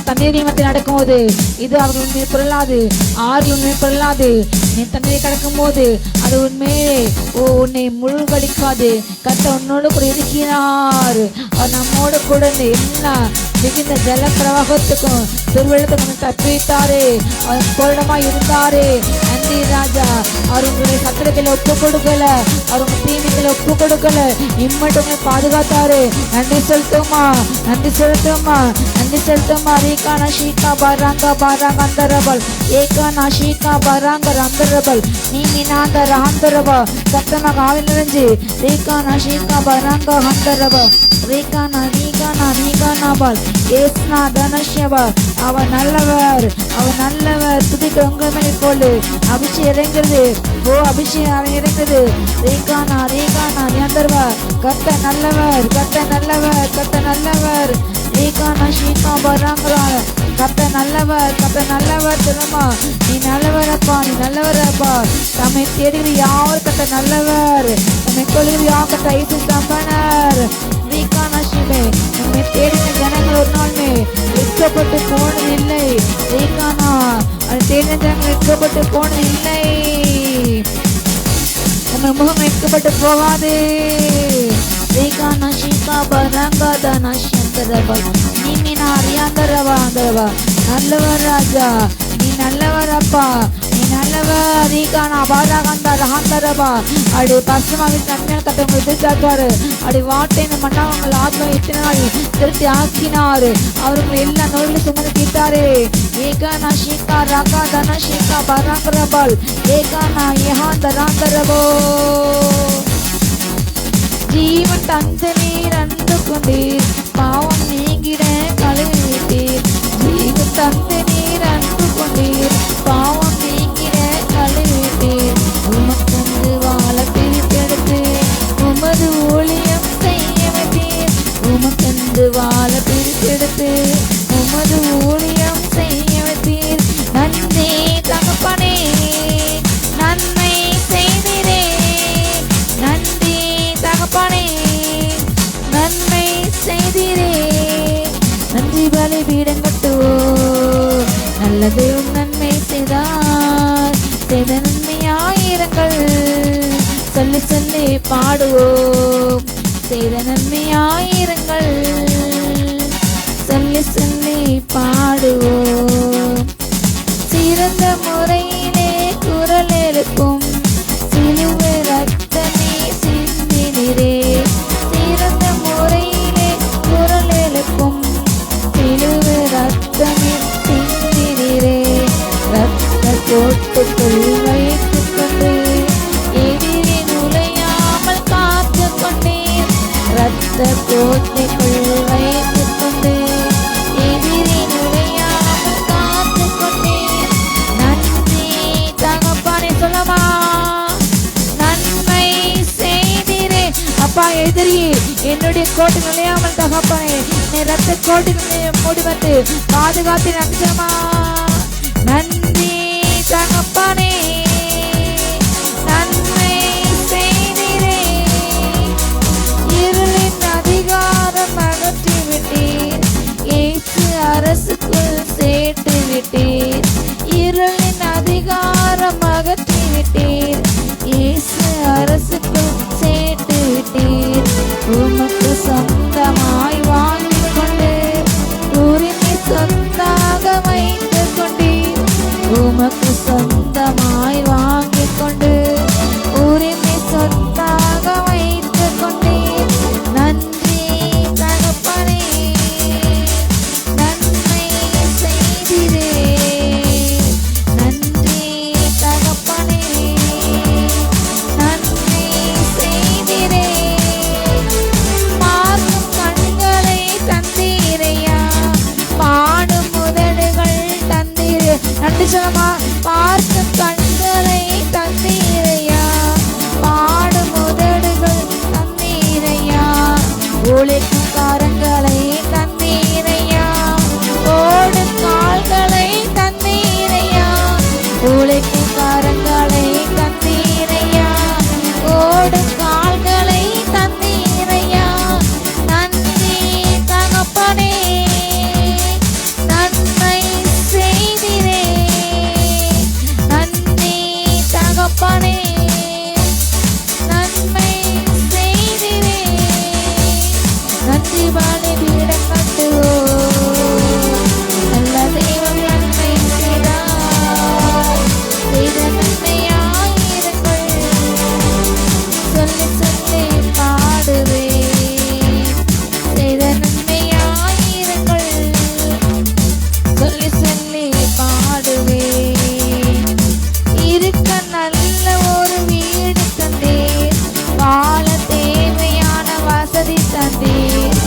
தண்ணீரில் மத்தியில் நடக்கும்போது இது அவர்கள் உண்மையை பொருளாது, ஆறுகள் உண்மையை பொருளாது. நீ தண்ணீரை கடக்கும் போது அது உண்மையே உன்னை முழுகடிக்காது. கர்த்தர் உன்னோடு கூட இருக்கிறார். அவர் நம்மோடு கூட எல்லா மிகுந்த ஜல பிரவாகத்துக்கும் திருவள்ளத்துக்கும் தப்பித்தாரே. அவர் கோரிடமா இருந்தாரே. நன்றி ராஜா. அவர் உங்களுடைய சத்திரத்தில் ஒப்பு கொடுக்கல, அவர் உங்க தீமைகளை ஒப்பு கொடுக்கல, இம்மட்டுமே பாதுகாத்தாரு. நன்றி செலுத்துமா, நன்றி செலுத்துமா, நன்றி செலுத்துமா. ரீகா நஷிகா பராங்க பராங்க அந்தரபல் ஏகா நஷிகா பராங்க அந்தரபல் நீமினாந்த ராந்தரபா சத்தமாக ஆவி நிறைஞ்சு ரீகா நஷிகா பராங்க அந்தரபா ரீகா நரீகா நரீகா நாபால் ஏஸ்னா தனஷ்யபா. அவர் நல்லவர், அவர் நல்லவர். துதிக்க உங்கள் மேலே போல அபிஷேகம் இறங்குறது. ஓ அபிஷேகம் அவன் இறங்குது. ரீகானா ரீகானா அந்தர்வா. கர்த்த நல்லவர், கர்த்த நல்லவர், கர்த்த நல்லவர். ரீகானா ஷீகா பராங்கரா. கர்த்த நல்லவர், கர்த்த நல்லவர். தெரியுமா நீ நல்லவரப்பா, நீ நல்லவரப்பா. தம்மை தேடுகிற யாவர் கர்த்த நல்லவர், தம்மை கொள்கிற யாவர் கர்த்த ஐசு சம்பனர். ரீகானா ஷிமே நம்மை தேடின ஜனங்கள் ஒரு நாளுமே வெட்கப்பட்டு போனது இல்லை. ரீகானா அது தேடின ஜனங்கள் வெட்கப்பட்டு போனது இல்லை. நம்ம முகம் வெட்கப்பட்டு போகாது. ரீகானா ஷீகா பராங்கா நஷந்தரபா நீமினா அரியாந்தரவா அந்தரவா. நல்லவர் ராஜா, நீ நல்லவர் அப்பா, நீ நல்லவர். ரீகானா பாராகந்தா ரஹாந்தரபா. அப்படி பசுமாவி நன்மையான கத்தை உங்களை எதிர்த்தாரு. அப்படி வாட்டை மண்ணா உங்கள் ஆத்மா எத்தினாரு திருத்தி ஆக்கினாரு. அவர் உங்களை எல்லா நோய்களும் சுமந்து தீர்த்தாரு. ஏகானா ஷீகா ராகா தன ஷீகா பராங்கரபால் ஏகானா யஹாந்தராந்தரபோ. ஜீவன் தந்த நீர் அன்று கொண்டீர், பாவம் நீங்கிட கழுவிட்டீர். ஜீவன் தந்த நீர் அன்று கொண்டீர், பாவம் நீங்கிட கழுவிட்டீர். உமக்கென்று வாழ பிரித்தெடுத்து உமது ஊழியம் செய்ய வைத்தீர். உமக்கென்று வாழ பிரித்தெடுத்து உமது ஊழியம் செய்ய வைத்தீர். நன்றி தகப்பனே, நன்மை செய்தீரே. நன்றி தகப்பனே, நன்மை செய்தீரே. நன்றி பலி பீடம் கட்டுவோம். நல்லது நன்மை செய்தார், செய்த நன்மை ஆயிரங்கள் சொல்லி சொல்லி பாடுவோம். செய்த நன்மை ஆயிரங்கள் சொல்லி சொல்லி பாடுவோம். சிறந்த முறையிலே குரல் எழுப்பும் சிலுவை ரத்தமே சிந்தினரே. சிறந்த முறையிலே குரல் எழுப்பும் சிலுவை ரத்தமே சிந்தினரே. ரத்த கோட்டுக்குள் வைத்துக் கொண்டு எதிரி நுழையாமல் காத்து கொண்டீர். முந்திய கோட்டை நுழையாமல் தகப்பனே நீ ரத்த கோட்டை மூடி வந்து பாதுகாத்து நன்றமா நன்றி தகப்பனே நன்மை செய்தீரே இருளின் அதிகாரம் அகற்றி விட்டீர் இயேசு அரசுக்குள் சேர்த்து விட்டீர் இருளின் அதிகாரம் அகற்றி விட்டீர் இயேசு அரசுக்குள் சேர்த்து விட்டீர் உமக்கு சொந்தமாய் வாங்கிக் கொண்டு உரிமை சொந்தாக வைத்துக் கொண்டீர் உமக்கு சொந்தமாய் வாங்கிக் கொண்டு உரிமை சொந்தாக வைத்துக் கொண்டீர் நன்றி தகப்பனே நன்மை செய்தீரே நன்றி தகப்பனே நன்மை செய்தீரே பார்க்கும் கண்களை தந்தீரையா பாடும் உதடுகள் தந்தீரே நன்றி சொல்லமா பார்க்கும் கண்களை தந்தீரையா பாடும் உதடுகள் தந்தீரையா உழைக்கும் காரங்களை தந்தீரையா ஓடும் கால்களை தந்தீரையா உழைக்கும் காரங்களை தந்தீரையா ஓடும் கால்களை தந்தீரையா நன்றி தகப்பனே நன்மை செய்தீரே நன்றி தகப்பனே நன்மை செய்தீரே நன்றி பலி பீடம் கட்டுவோம் நல்ல தெய்வம் நன்மை செய்தார் செய்த நன்மையாயிருங்கள் சொல்லி சொல்லி பாடுவேன் செய்த நன்மையாயிருங்கள் சொல்லி சொல்லி பாடுவேன் இருக்க நல்ல ஒரு வீடு தந்தீர் வாழ தேவையான வசதி தந்தீர்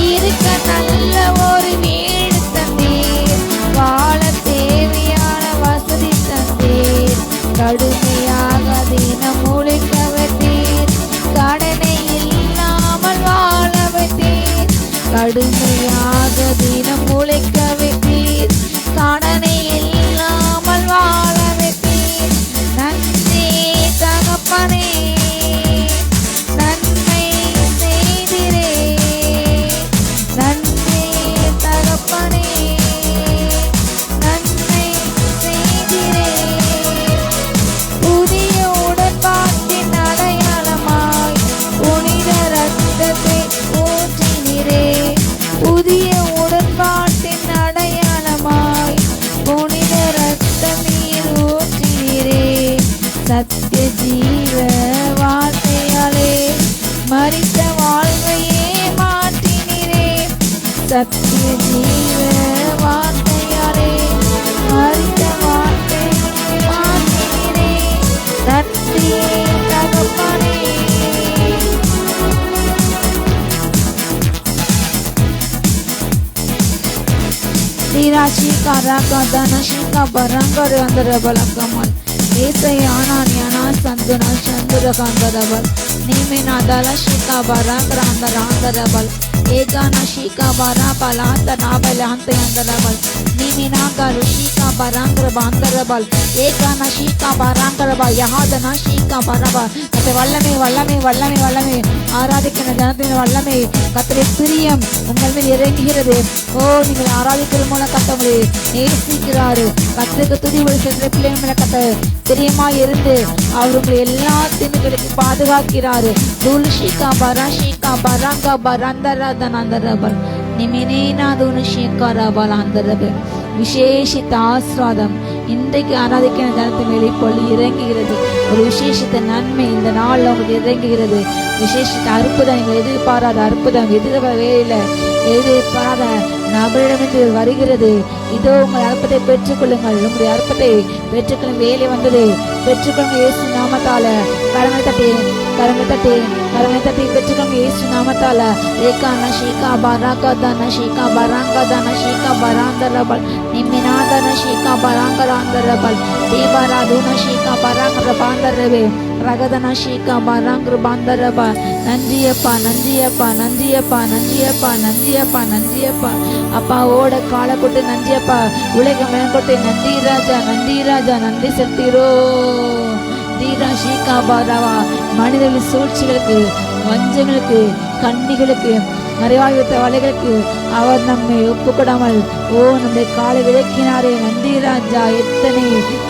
இருக்க நல்ல ஒரு வீடு தந்தீர் வாழ தேவையான வசதி தந்தீர் கடுமையாக தினம் முழிக்க வைத்தீர் கடனை இல்லாமல் வாழ வைத்தீர் கடுமையாக தினம் முழிக்க வைத்தீர் கடனை இல்லாமல் வாழ வைத்தீர் நன்றி தகப்பனே நன்மை செய்தீரே நன்றி தகப்பனே நன்மை செய்தீரே புதிய உடன்பாட்டின் அடையாளமாய் புனித ரத்தத்தை ஊற்றினீரே புதிய உடன்பாட்டின் அடையாளமாய் புனித ரத்தம் நீர் ஊற்றினீரே சத்திய ஜீவ வார்த்தையாலே மரித்த வாழ்வையே மாற்றினீரே சத்திய ஜீவ வார்த்தையாலே மரித்த வாழ்வை மாற்றினீரே நன்றி தகப்பனே Shika Raka Dana Shika Baranga Randara Balakamal Esayana Nyana Sanduna Chandra Kandarabal Nimena Dala Shika Baranga Randarabal Egana Shika Bara Palanta Nabalanta Yandarabal Nimena Garu Shika Baranga Bandarabal Egana Shika Baranga Yahadana Shika Baraba Kate Vallame ஆராதிக்கிற ஜனத்தின் வல்லமை கர்த்தருடைய பிரியம் உங்கள் மேல் இறங்குகிறது. ஓ நீங்கள் ஆராதிக்கிற மூலம் கர்த்தர் உங்களை நேசிக்கிறாரு. கர்த்தருக்கு துதி சென்ற பிள்ளைகள் மேல கர்த்தர் பிரியமாய் இருந்து அவர் உங்களை எல்லா தீமைகளுக்கு பாதுகாக்கிறாரு. துல்ஷிகா பராஷிகா பராங்கா பரந்தரதனந்தரபல் நிமினேனாதுனு ஷேகாரபல் அந்தரபு விசேஷித்த ஆசீர்வாதம் இன்றைக்கு ஆராதிக்கிற ஜனத்தின் மேல் இப்பொழுது இறங்குகிறது. ஒரு விசேஷித்த நன்மை இந்த நாள் உங்களுக்கு இறங்குகிறது. விசேஷித்த அற்புதம் நீங்கள் எதிர்பாராத அற்புதம் எதிர்பாராத நபரிடமிருந்து வருகிறது. இதோ உங்கள் அற்பத்தை பெற்றுக்கொள்ளுங்கள். உங்களுடைய அற்பத்தை பெற்றுக்கொள்ளும் வேலை வந்தது. பெற்றுக்கொள்ளுங்கள். இயேசு நாமத்தால கரங்களை தட்டி கரங்களை தட்டி பெற்றுக்கோங்க இயேசு நாமத்தால. ஏகான ஷீகா பராகதன ஷீகா பராங்கதன ஷீகா பராந்தரபல் நிம்மினாதன ஷீகா பராங்கராந்தரபல் தீபாராதுன ஷீகா பராங்கர பாந்தரவே ரகதன ஷீகா பராங்கர பாந்தரபா. நன்றியப்பா நன்றியப்பா நன்றியப்பா நன்றியப்பா நன்றியப்பா நன்றியப்பா அப்பா. ஓட காலை கொட்டு நன்றியப்பா. உலகம் கொட்டு நன்றி ராஜா நன்றி ராஜா நன்றி செலுத்தீரோ. தீரா ஷீகா பாராவா. மனிதர்களின் சூழ்ச்சிகளுக்கு, வஞ்சங்களுக்கு, கண்ணிகளுக்கு, மறைவாயுத்த வலைகளுக்கு அவர் நம்மை ஒப்புக்கொடாமல் நம்முடைய காலை விளக்கினாரே. நன்றி ராஜா. எத்தனை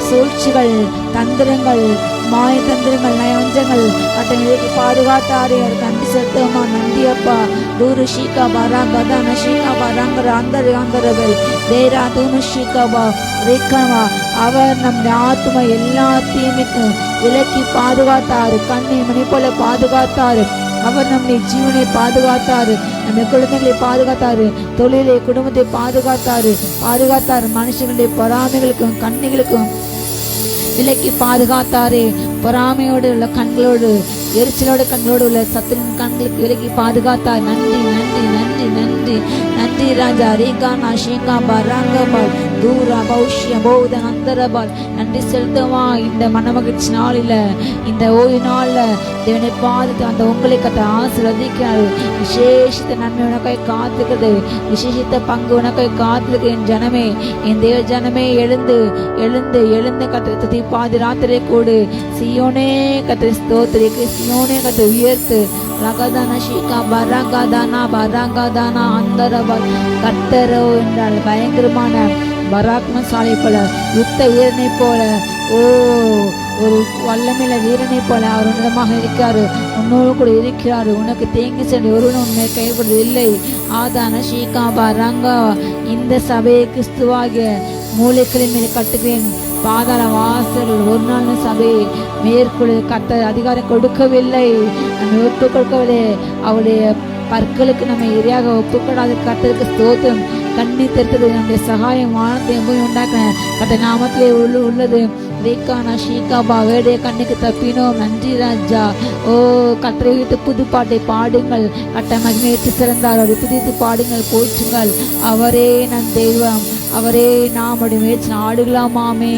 சூழ்ச்சிகள், தந்திரங்கள், மாய தந்திரங்கள், நயவஞ்சங்கள் அட்டங்களுக்கு பாதுகாத்தாரே. அவருக்கு நன்றி செலுத்தமா. நன்றி அப்பா. தூரு ஷீகா பராங்கதான ஷீகா பராங்கர ஆந்தரவல் தேரா தூணு ஷீகாபா ரேக்கமா. அவர் நம்முடைய ஆத்மா எல்லா தீமைக்கும் விலக்கி பாதுகாத்தாரு. கண்ணை மணி போல பாதுகாத்தாரு. அவர் நம்முடைய ஜீவனை பாதுகாத்தாரு. நம்ம குழந்தைகளை பாதுகாத்தாரு. தொழிலை, குடும்பத்தை பாதுகாத்தாரு. மனுஷங்களுடைய பொறாமைகளுக்கும் கண்ணிகளுக்கும் விலக்கி பாதுகாத்தாரே. பொறாமையோடு உள்ள கண்களோடு, எரிச்சலோட கண்களோடு உள்ள சத்துரின் கண்களுக்கு விலக்கி பாதுகாத்தார். நன்றி நன்றி நன்றி நன்றி நன்றி ராஜா. ரீகானா ஷீகா பராங்கபால் தூரா பௌஷ்ய பௌதன் அந்தரபால். நன்றி செலுத்தவா. இந்த மனமகிழ்ச்சி நாளில், இந்த ஓய்வு நாளில் தேவனை பாதுகாத்து அந்த உங்களை கத்த ஆசீர்வதிக்கிறார். விசேஷித்த நன்மை உனக்காய் காத்துக்கிறது. விசேஷித்த பங்கு உனக்காய் காத்துருக்கு. என் ஜனமே, என் தேவ ஜனமே, எழுந்து எழுந்து எழுந்து கத்திரி பாதி ராத்திரை கூடு. சியோனே கத்திரி ஸ்தோத்திரிக்கு, சியோனே கத்திரி உயர்த்து. ரகதான ஷீகா பராங்கதானா பராங்கதானா அந்தரபால். கர்த்தரோ என்றால் பயங்கரமான பராக்ரமசாலி போல, யுத்த வீரனை போல, ஒரு வல்லமையில வீரனை போல அவர் உன்னதமாக இருக்கிறாரு. உன்னோடு கூட இருக்கிறாரு. உனக்கு தேங்கி சென்று ஒருவனும் உண்மை கைவிடுவது இல்லை. ஆதான ஷீகா பராங்கா. இந்த சபையை கிறிஸ்துவாகிய மூளைகளின் மீது கட்டுகிறேன். பாதாள வாசல்கள் ஒரு நாள் சபையை மேற்கொள்ள கத்த அதிகாரம் கொடுக்கவில்லை. நம்ம ஒப்பு கொடுக்கவில்லை. அவருடைய பற்களுக்கு நம்ம இரையாக ஒப்புக்கொடாத கர்த்தருக்கு ஸ்தோத்திரம். கண்ணி தெரித்தது நம்முடைய சகாயம் வானத்தை உண்டாக்கின கத்த நாமத்திலே உள்ளது. ரேக்கானா ஷீகாபா வேடைய கண்ணுக்கு தப்பினோம். நன்றி ராஜா. கத்தரை வைத்து புது பாட்டை பாடுங்கள். கட்ட மகிமையிட்டு சிறந்தார். அவரை புதித்து பாடுங்கள், போற்றுங்கள். அவரே நம் தெய்வம், அவரே நாமுடைய முயற்சி ஆடுகளாமாமே.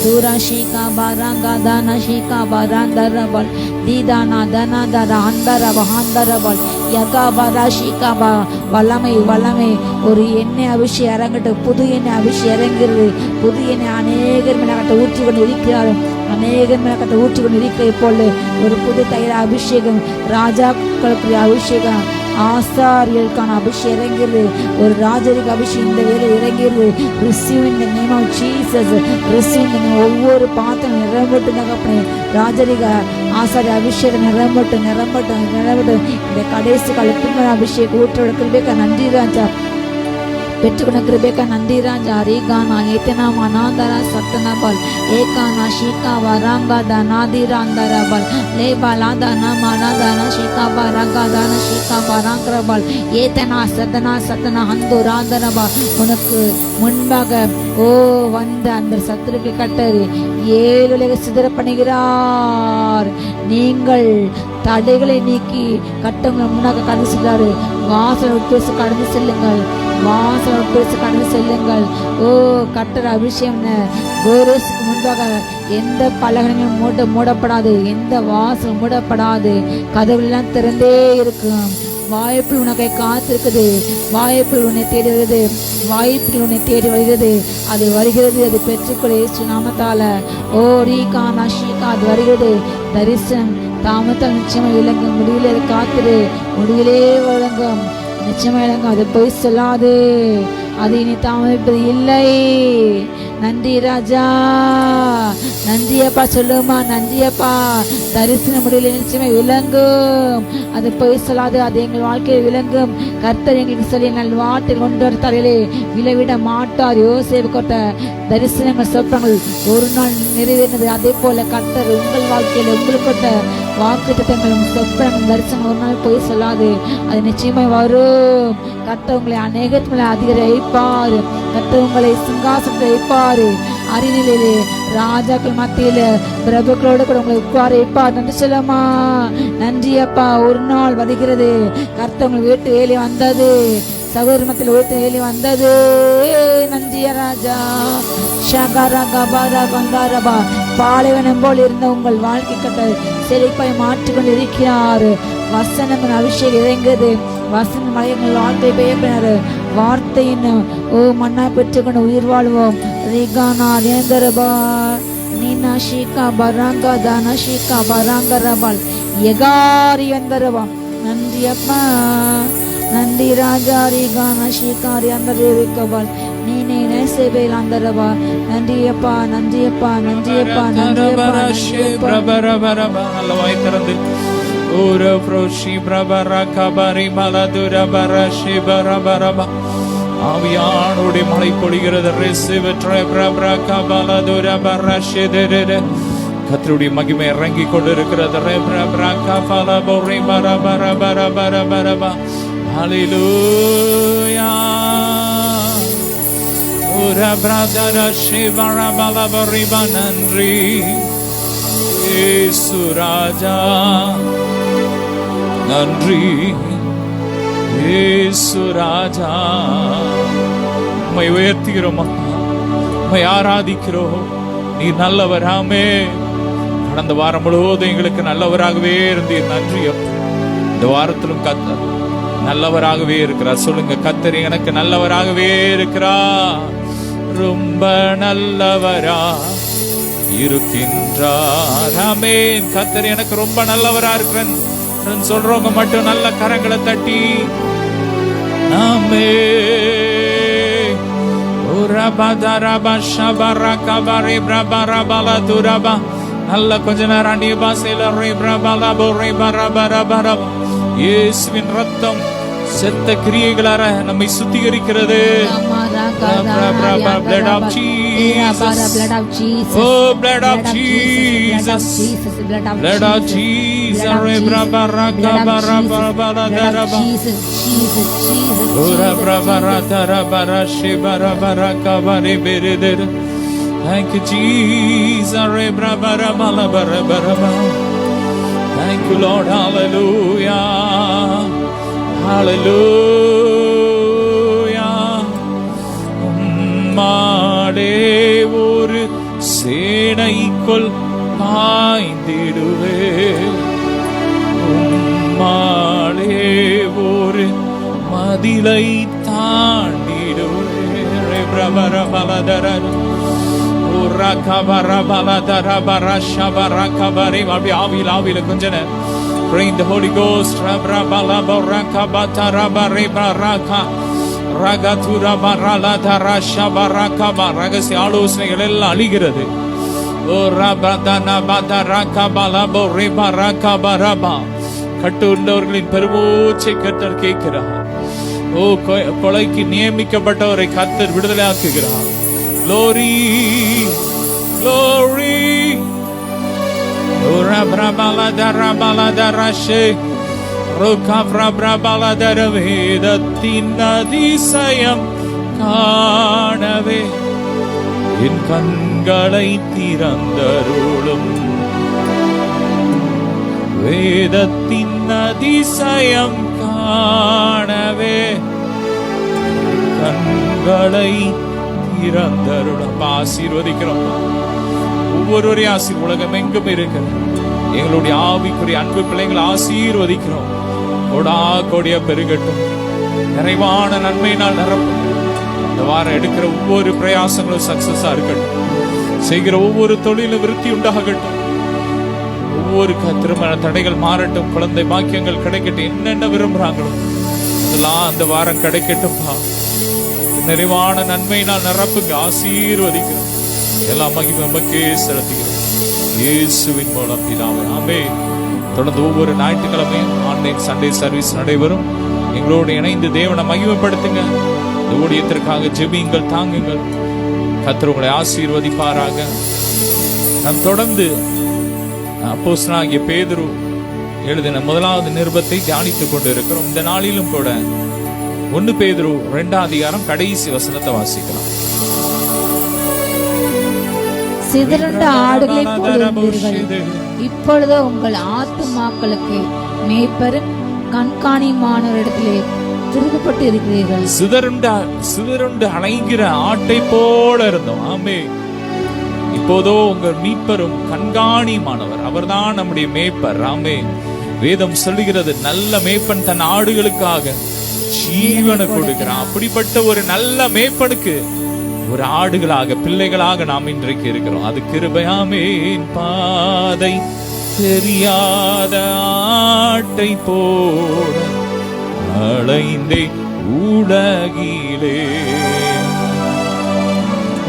தூரா ஷீகா பாராங்கா தானா ஷீகா பாராந்தரபல் தீதானா தனா தர அந்தரப ஹாந்தரபல் யகா பாரா ஷீகாபா. வல்லமை வல்லமை. ஒரு எண்ணெய் அபிஷேகம் இறங்கட்டும். புது எண்ணெய் அபிஷேகம் இறங்கிறது. புது எண்ணெய் அநேகர் மேலகட்ட ஊற்றி கொண்டு இருக்கிறார். அநேகர் மேலகட்ட ஊற்றி கொண்டு இருக்கிற இப்போது ஒரு புது தைர அபிஷேகம், ராஜாக்களுக்கு அபிஷேகம், ஆசாரியர்களுக்கான அபிஷேகம் இறங்கிறது. ஒரு ராஜரிக அபிஷேகம் இந்த வேலை இறங்கிறது. Receive in the name of Jesus. Receive in the name. ஒவ்வொரு பாத்திரம் நிரம்பட்டு ராஜரிக ஆசாரிய அபிஷேகம் நிரம்பட்டு. இந்த கடைசி கால அபிஷேகம் ஊற்றோட கிருபைக்கு நன்றி ராஜா. பெற்றுக்கொண்ட கிருபைக்கு நன்றி ராஜா. ரீகானா ஏத்தனா மனாந்தரா சத்தனபல் ஏகானா ஷீகா வராங்கா நாதிராந்தரபல் லேபலாதனா மனாதனா ஷீகா பராங்கதான ஷீகா பராங்கரபல் ஏத்தனா சத்தனா ஹந்துராந்தரபா. உனக்கு முன்பாக வந்த அந்த சத்துருக்கு கட்டரு 7 உலக சிதற பண்ணுகிறார். நீங்கள் தடைகளை நீக்கி கட்டவங்க முன்னாக கடந்து செல்றாரு. வாசல் உட்பேசி கடந்து செல்லுங்கள். கட்டர் அபிஷேகம் கோரேசுக்கு முன்பாக எந்த பலகங்களும் மூடப்படாது. எந்த வாசல் மூடப்படாது. கதவுலாம் திறந்தே இருக்கும். வாய்ப்பு உனக்கை காத்திருக்குது. வாய்ப்பு உன்னை தேடி வருகிறது. வாய்ப்பு உன்னை தேடி வருகிறது. அது வருகிறது. அது பெற்றுக்கொள்ள இயேசு நாமத்தால. ரீகானா ஷீகா. அது வருகிறது. தரிசனம் தாமத்தால் நிச்சயமா விளங்கும். முடிவிலே காத்திரு. முடிவிலே வழங்கும். நிச்சயமா விளங்கும். அது போய் சொல்லாது. அது இனி தாமதிப்பது இல்லை. நன்றி ராஜா. நன்றியப்பா. சொல்லுமா நன்றியப்பா. தரிசன முடியல நிச்சயமா விளங்கும். அது போய் சொல்லாது. அது எங்கள் வாழ்க்கையில் விளங்கும். கர்த்தர் எங்களுக்கு சொல்லி நல் வார்த்தை கொண்டு வர தலையிலே விளைவிட மாட்டார். யோசேப்பு கொட்ட தரிசனங்கள் சொப்பங்கள் ஒரு நாள் நிறைவேறினது. அதே போல கர்த்தர் உங்கள் வாழ்க்கையில் உங்களுக்கு கொட்ட வாக்கு திட்டங்களும் சொப்பனங்களும் தரிசனம் ஒரு நாள் போய் சொல்லாது. அது நிச்சயமா வரும். கர்த்தர் உங்களை அநேகத்துகளை அதிகரிப்பார். கர்த்தர் உங்களை சிங்காசனத்தை வைப்பாரு. அறிநிலையிலே ராஜாக்கள் மத்தியில பிரபுக்களோடு கூட உங்களை உட்கார எப்பா நன்றி சொல்லமா. நன்றி அப்பா. ஒரு நாள் வருகிறது கர்த்தர் உங்களை வீட்டு வேலி வந்தது, சகோதர மத்தியில் வீட்டு வேலி வந்தது. நன்றிய ராஜா. பாலைவனம் போல் இருந்த உங்கள் வாழ்க்கை கட்ட செழிப்பாய் மாற்றிக்கொண்டு இருக்கிறார். வசனம் அபிஷேகம் இறங்குது. வசனம் மலையங்கள் வாழ்க்கை பெய்யப்பினாரு. வார்த்தையின் மண்ணா பெற்றுக்கொண்டு உயிர் வாழ்வோம். ரிகானா ரேந்தரபா நீனா ஷீகா பராங்கா தானா ஷீகா பராங்க ரபால் எகாரி வந்தரபா. நன்றி அப்பா. நன்றி ராஜா. ரிகானா ஷீகாரி அந்த ரேவிகபால் நீனே நேசேபேல் அந்தரபா. நன்றி அப்பா. நன்றி அப்பா. நன்றி அப்பா. நன்றி அப்பா. நல்ல வாய் திறந்து ஓர ப்ரோஷி பிரபர கபரி மலதுர பரஷி பரபரபா. ஆவியானுடைய மழை பொழிகிறது. கர்த்தருடைய மகிமை இறங்கி கொண்டிருக்கிறது. ஹல்லேலூயா. நன்றி இயேசு ராஜா. நன்றி இயேசு ராஜா. உம்மை உயர்த்துகிறோம், உம்மை ஆராதிக்கிறோம். நீ நல்லவராமே. கடந்த வாரம் முழுவதும் எங்களுக்கு நல்லவராகவே இருந்தீர். நன்றி அப்பா. இந்த வாரத்திலும் கர்த்தர் நல்லவராகவே இருக்கிறார். சொல்லுங்க, கர்த்தர் எனக்கு நல்லவராகவே இருக்கிறார். ரொம்ப நல்லவரா இருக்கின்றார். ஆமென். கர்த்தர் எனக்கு ரொம்ப நல்லவரா இருக்கிறேன் சொல்றவங்க மட்டும் நல்ல கரங்களை தட்டி நல்ல கொஞ்ச நேரம் அந்நிய பாஷையில இயேசுவின் ரத்தம் செத்த கிரியைகளார நம்மை சுத்திகரிக்கிறது. Blood of Jesus. Oh, blood of Jesus. Blood of Jesus. Thank you, Jesus. Thank you, Lord. Hallelujah. Hallelujah. மாடே ஒரு சேனைக்குள் பாய்ந்திடுவே. மாடே ஒரு மதிலை தாண்டிடுவே. ஆவியில கொஞ்ச நேரம் Bring the Holy Ghost. ரகசிய ஆலோசனைகள் எல்லாம் அழிகிறது. கட்டுண்டவர்களின் பெருமூச்சை கர்த்தர் கேட்கிறார். ஓ, கொலைக்கு நியமிக்கப்பட்டவரை கர்த்தர் விடுதலை ஆக்குகிறார். Glory, glory. வேதத்தின் அதிசயம் காணவே என் கண்களை திறந்தருளும். வேதத்தின் அதிசயம் காணவே கண்களை திறந்தருளும். ஆசீர்வதிக்கிறோம் ஒவ்வொருவரையும். ஆசீர் உலகம் எங்கும் இருக்கிற எங்களுடைய ஆவிக்குரிய அன்பு பிள்ளைங்களை ஆசீர்வதிக்கிறோம். கோடா கோடியா பெருகட்டும். நிறைவான நன்மையினால் நிரப்பும். இந்த வாரம் எடுக்கிற ஒவ்வொரு பிரயாசங்களும் சக்சஸா இருக்கட்டும். செய்கிற ஒவ்வொரு தொழிலும் விருத்தி உண்டாகட்டும். ஒவ்வொரு திருமண தடைகள் மாறட்டும். குழந்தை பாக்கியங்கள் கிடைக்கட்டும். என்னென்ன விரும்புறாங்களோ அதெல்லாம் அந்த வாரம் கிடைக்கட்டும்பா. நிறைவான நன்மையினால் நிரப்புங்க. ஆசீர்வதிக்கிறோம். எல்லா மகிமை உமக்கே செலுத்துகிறோம் இயேசுவின் மூலம் பிதாவே. ஆமென். தொடர்ந்து ஒவ்வொரு ஞாயிற்றுக்கிழமையும் ஆன்லைன் சண்டே சர்வீஸ் நடைபெறும். எங்களோடு இணைந்து தேவனை மகிமைப்படுத்துங்க. இந்த ஊழியத்திற்காக ஜெபியுங்கள், தாங்குங்கள். கர்த்தர் உங்களை ஆசீர்வதிப்பாராக. நாம் தொடர்ந்து அப்போஸ்தலனாகிய பேதுரு எழுதின முதலாவது நிருபத்தை தியானித்துக் கொண்டு இருக்கிறோம். இந்த நாளிலும் கூட 1 பேதுரு 2ஆம் அதிகாரம் கடைசி வசனத்தை வாசிக்கலாம். சிதறுண்ட ஆடுகளைப் போல இருந்தீர்கள். இப்பொழுது உங்கள் ஆத்துமாக்களுக்கு மேய்ப்பரும் கண்காணியுமானவரிடத்திலே திருப்பப்பட்டு இருக்கிறீர்கள். சிதறுண்டு அலைகிற ஆட்டை போல இருந்தோம். ஆமே. இப்போதோ உங்கள் மீட்பரும் கண்காணியுமானவர், அவர்தான் நம்முடைய மேய்ப்பர். ஆமே. வேதம் சொல்லுகிறது, நல்ல மேய்ப்பன் தன் ஆடுகளுக்காக ஜீவனை கொடுக்கிறான். அப்படிப்பட்ட ஒரு நல்ல மேய்ப்பனுக்கு ஒரு ஆடுகளாக, பிள்ளைகளாக நாம் இன்றைக்கு இருக்கிறோம். அது கிருபையாமே. பாதை தெரியாத ஆட்டை போல அலைந்தே உலகிலே,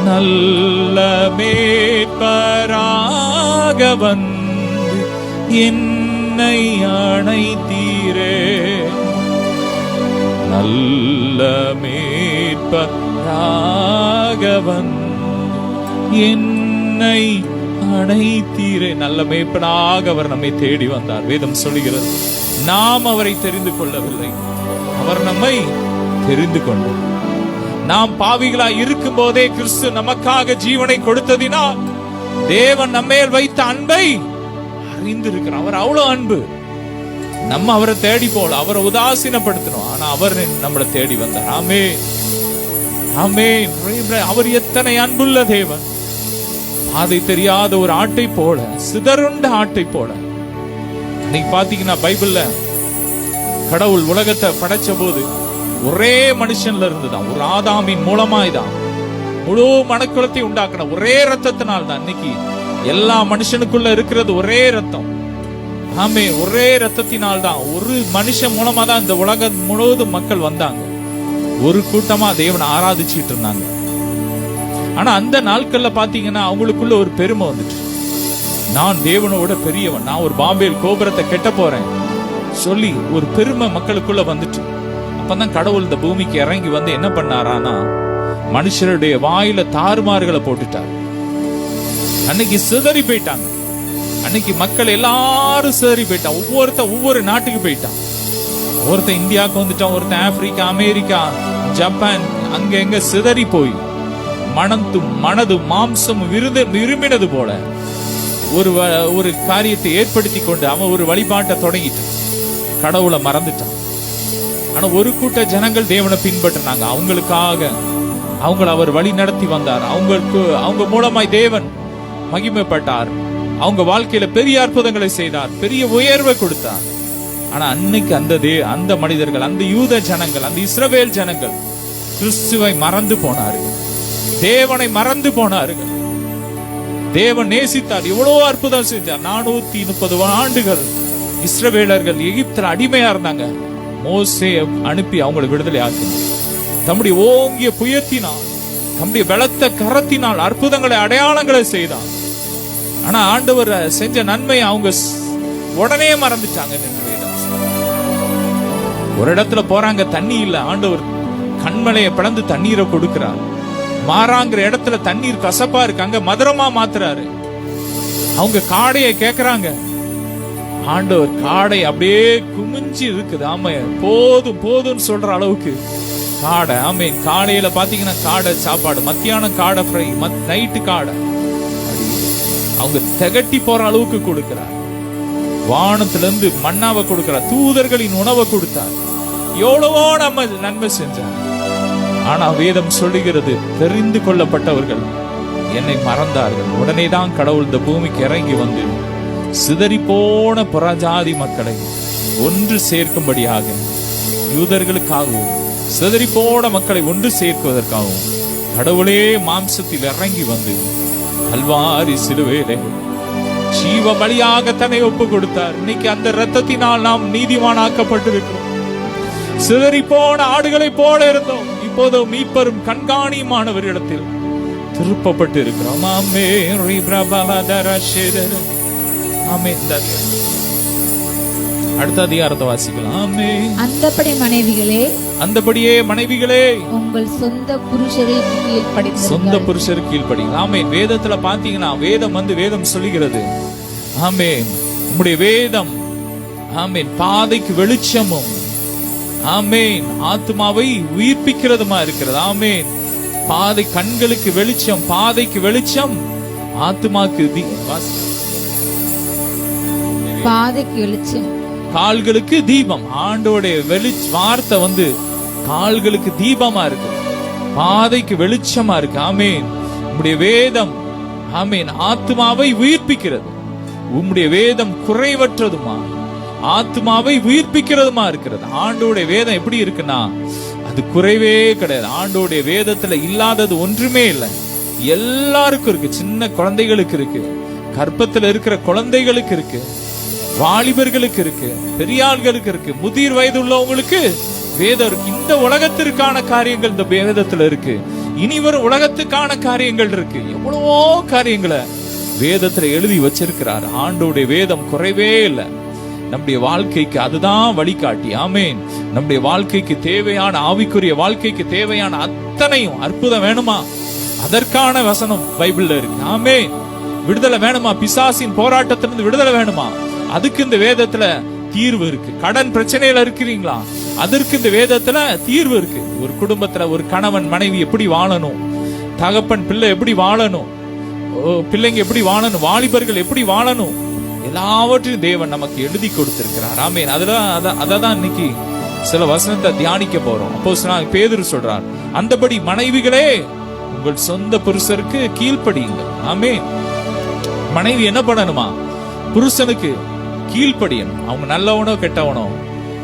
நல்ல மேய்ப்பராக வந்து என்னை அணைத்தீரே. நல்ல மேய்ப்பராக வந்து என்னை அணைத்தீரே. நல்ல மேய்ப்பனாக அவர் நம்மை தேடி வந்தார். வேதம் சொல்லுகிறது, நாம் அவரை தெரிந்து கொள்ளவில்லை, அவர் நம்மை தெரிந்து கொண்டார். நாம் பாவிகளாய் இருக்கும் போதே கிறிஸ்து நமக்காக ஜீவனை கொடுத்ததினால் தேவன் நம்மேல் வைத்த அன்பை அறிந்திருக்கிறார். அவர் அவ்வளவு அன்பு. நம்ம அவரை தேடி போல, அவரை உதாசீனப்படுத்தணும். ஆனா அவர் நம்மளை தேடி வந்தார். ஆமே, ஆமே. அவர் எத்தனை அன்புள்ள தேவன். அதை தெரியாத ஒரு ஆட்டை போல, சிதறுண்ட ஆட்டை போல. நீங்க பாத்தீங்கன்னா பைபிள்ல கடவுள் உலகத்தை படைச்ச போது ஒரே மனுஷன்ல இருந்துதான், ஒரு ஆதாமின் மூலமாய்தான் முழு மனுக்குலத்தை உண்டாக்கின ஒரே ரத்தத்தினால் தான். இன்னைக்கு எல்லா மனுஷனுக்குள்ள இருக்கிறது ஒரே ரத்தம். ஆமே, ஒரே ரத்தத்தினால் தான், ஒரு மனுஷன் மூலமா தான் இந்த உலகம் முழுவதும் மக்கள் வந்தாங்க. ஒரு கூட்டமா தேவனை ஆராதிச்சுட்டு இருந்தாங்க. ஆனா அந்த நாட்கள்ல பாத்தீங்கன்னா அவங்களுக்குள்ள ஒரு பெருமை வந்துட்டு, நான் தேவனோட பெரியவன், நான் ஒரு பாம்பேல் கோபுரத்தை கெட்ட போறேன் சொல்லி ஒரு பெருமை மக்களுக்குள்ள வந்துட்டு, அப்பதான் கடவுள் இந்த பூமிக்கு இறங்கி வந்து என்ன பண்ணாரானா, மனுஷருடைய வாயில தாறுமாறுகளை போட்டுட்டார். அன்னைக்கு சிதறி போயிட்டாங்க. அன்னைக்கு மக்கள் எல்லாரும் சிதறி போயிட்டான். ஒவ்வொரு நாட்டுக்கு போயிட்டான். ஒருத்தன் இந்தியாவுக்கு வந்துட்டான், ஒருத்தன் ஆப்பிரிக்கா, அமெரிக்கா, ஜப்பான், அங்க எங்க சிதறி போய் மனது மாம்சம் விரும்பினது போல ஒரு காரியத்தை ஏற்படுத்தி கொண்டு அவன் ஒரு வழிபாட்டை தொடங்கிட்டான். கடவுளை மறந்துட்டான். ஆனா ஒரு கூட்ட ஜனங்கள் தேவனை பின்பற்றினாங்க. அவங்களுக்காக அவங்களை அவர் வழி நடத்தி வந்தார். அவங்க மூலமாய் தேவன் மகிமைப்பட்டார். அவங்க வாழ்க்கையில பெரிய அற்புதங்களை செய்தார், பெரிய உயர்வை கொடுத்தார். ஆனா அன்னைக்கு அந்த மனிதர்கள், அந்த யூத ஜனங்கள், அந்த இஸ்ரவேல் ஜனங்கள் கிறிஸ்துவை மறந்து போனார்கள், தேவனை மறந்து போனார்கள். தேவன் நேசித்தார், எவ்வளவு அற்புதம் செஞ்சார். 430 ஆண்டுகள் இஸ்ரவேலர்கள் எகிப்தில் அடிமையா இருந்தாங்க. மோசே அனுப்பி அவங்களை விடுதலை ஆக்கினார். தம்முடைய ஓங்கிய புயத்தினால், தம்முடைய பலத்த கரத்தினால் அற்புதங்களை, அடையாளங்களை செய்தார். ஆனா ஆண்டவர் செஞ்ச நன்மையை அவங்க உடனே மறந்துட்டாங்க. ஒரு இடத்துல போறாங்க, தண்ணி இல்ல, ஆண்டவர் கண்மலையை பிளந்து தண்ணீரை கொடுக்கிறார். மாறாங்கிற இடத்துல தண்ணீர் கசப்பா இருக்கு, அங்க மதுரமா மாத்துறாரு. அவங்க காடையை கேக்குறாங்க, ஆண்டவர் காடை அப்படியே குமிஞ்சு இருக்குது. ஆமா, போதும் சொல்ற அளவுக்கு காடை. ஆமே, காலையில பாத்தீங்கன்னா காடை சாப்பாடு, மத்தியானம் காடை ஃப்ரை, நைட்டு காடை. அவங்க திகட்டி போற அளவுக்கு கொடுக்கிறார். வானத்துல இருந்து மன்னாவை கொடுக்கிறார், தூதர்களின் உணவை கொடுத்தார். எவ்வளவோ நம்ம நன்மை செஞ்சார். ஆனா வேதம் சொல்லுகிறது, தெரிந்து கொள்ளப்பட்டவர்கள் என்னை மறந்தார்கள். உடனேதான் கடவுள் இந்த பூமிக்கு இறங்கி வந்து சிதறி போன புறஜாதி மக்களை ஒன்று சேர்க்கும்படியாக, யூதர்களுக்காகவும் சிதறி போன மக்களை ஒன்று சேர்க்குவதற்காகவும் கடவுளே மாம்சத்தில் இறங்கி வந்து கல்வாரி சிலுவையிலே ஜீவ பலியாக தன்னை ஒப்பு கொடுத்தார். இன்னைக்கு அந்த இரத்தத்தினால் நாம் நீதிமானாக்கப்பட்டிருக்கிறோம். சிதறி போன ஆடுகளை போல இருந்தோம், இப்போது மீட்பரும் கண்காணியுமானவரிடத்தில் திருப்பப்பட்டு இருக்கிறோம். அடுத்த அதிகாரத்தை வாசிக்கலாம். அந்தபடியே மனைவிகளே உங்கள் சொந்த புருஷருக்கு கீழ்ப்படிங்கள். ஆமென். வேதத்துல பாத்தீங்கன்னா வேதம் சொல்லுகிறது, ஆமென், உம்முடைய வேதம், ஆமென், பாதைக்கு வெளிச்சமும், ஆமென், ஆத்மாவை உயிர்ப்பிக்கிறதுமா இருக்கிறது. ஆமென். பாதை கண்களுக்கு வெளிச்சம், பாதைக்கு வெளிச்சம், ஆத்துமாக்கு பாதைக்கு வெளிச்சம், கால்களுக்கு தீபம். ஆண்டோடைய வார்த்தை வந்து கால்களுக்கு தீபமா இருக்கு, பாதைக்கு வெளிச்சமா இருக்கு. ஆமேன். உம்முடைய வேதம் ஆமேன் ஆத்துமாவை உயிர்ப்பிக்கிறது. உம்முடைய வேதம் குறைவற்றதுமா, ஆத்துமாவை உயிர்ப்பிக்கிறதுமா இருக்கிறது. ஆண்டோடைய வேதம் எப்படி இருக்குன்னா அது குறைவே கிடையாது. ஆண்டோடைய வேதத்துல இல்லாதது ஒன்றுமே இல்லை. எல்லாருக்கும் இருக்கு. சின்ன குழந்தைகளுக்கு இருக்கு, கர்ப்பத்துல இருக்கிற குழந்தைகளுக்கு இருக்கு, வாலிபர்களுக்கு இருக்கு, பெரியாள்களுக்கு இருக்கு, முதிர் வயது உள்ளவங்களுக்கு வேதம் இருக்கு. இந்த உலகத்திற்கான காரியங்கள் இந்த வேதத்துல இருக்கு. இனி வரும் உலகத்துக்கான காரியங்கள் இருக்கு. எவ்வளவோ காரியங்களை வேதத்துல எழுதி வச்சிருக்கிறார். ஆண்டோடைய வேதம் குறைவே இல்லை. நம்முடைய வாழ்க்கைக்கு அதுதான் வழிகாட்டி. ஆமேன். நம்முடைய வாழ்க்கைக்கு தேவையான, ஆவிக்குரிய வாழ்க்கைக்கு தேவையான அத்தனையும். அற்புதம் வேணுமா, அதற்கான வசனம் பைபிள்ல இருக்கு. ஆமேன். விடுதலை வேணுமா, பிசாசின் போராட்டத்திலிருந்து விடுதலை வேணுமா, அதுக்கு இந்த வேதத்துல தீர்வு இருக்கு. கடன் பிரச்சனையில இருக்கிறீங்களா, அதற்கு இந்த வேதத்துல தீர்வு இருக்கு. ஒரு குடும்பத்துல ஒரு கணவன் மனைவி எப்படி வாழணும், தகப்பன் பிள்ளை எப்படி வாழணும், பிள்ளைங்க எப்படி வாழணும், வாலிபர்கள் எப்படி வாழணும், எல்லாவற்றையும் தேவன் நமக்கு எழுதி கொடுத்திருக்கிறார். ஆமேன். அததான் இன்னைக்கு சில வசனத்தை தியானிக்க போறோம். அப்போஸ்தலனாகிய பேதுரு சொல்றார், அந்தபடி மனைவிகளே உங்கள் சொந்த புருஷருக்கு கீழ்ப்படியுங்கள். ஆமேன். மனைவி என்ன பண்ணணுமா, புருஷனுக்கு கீழ்ப்படியணும். அவங்க நல்லவனோ கெட்டவனோ,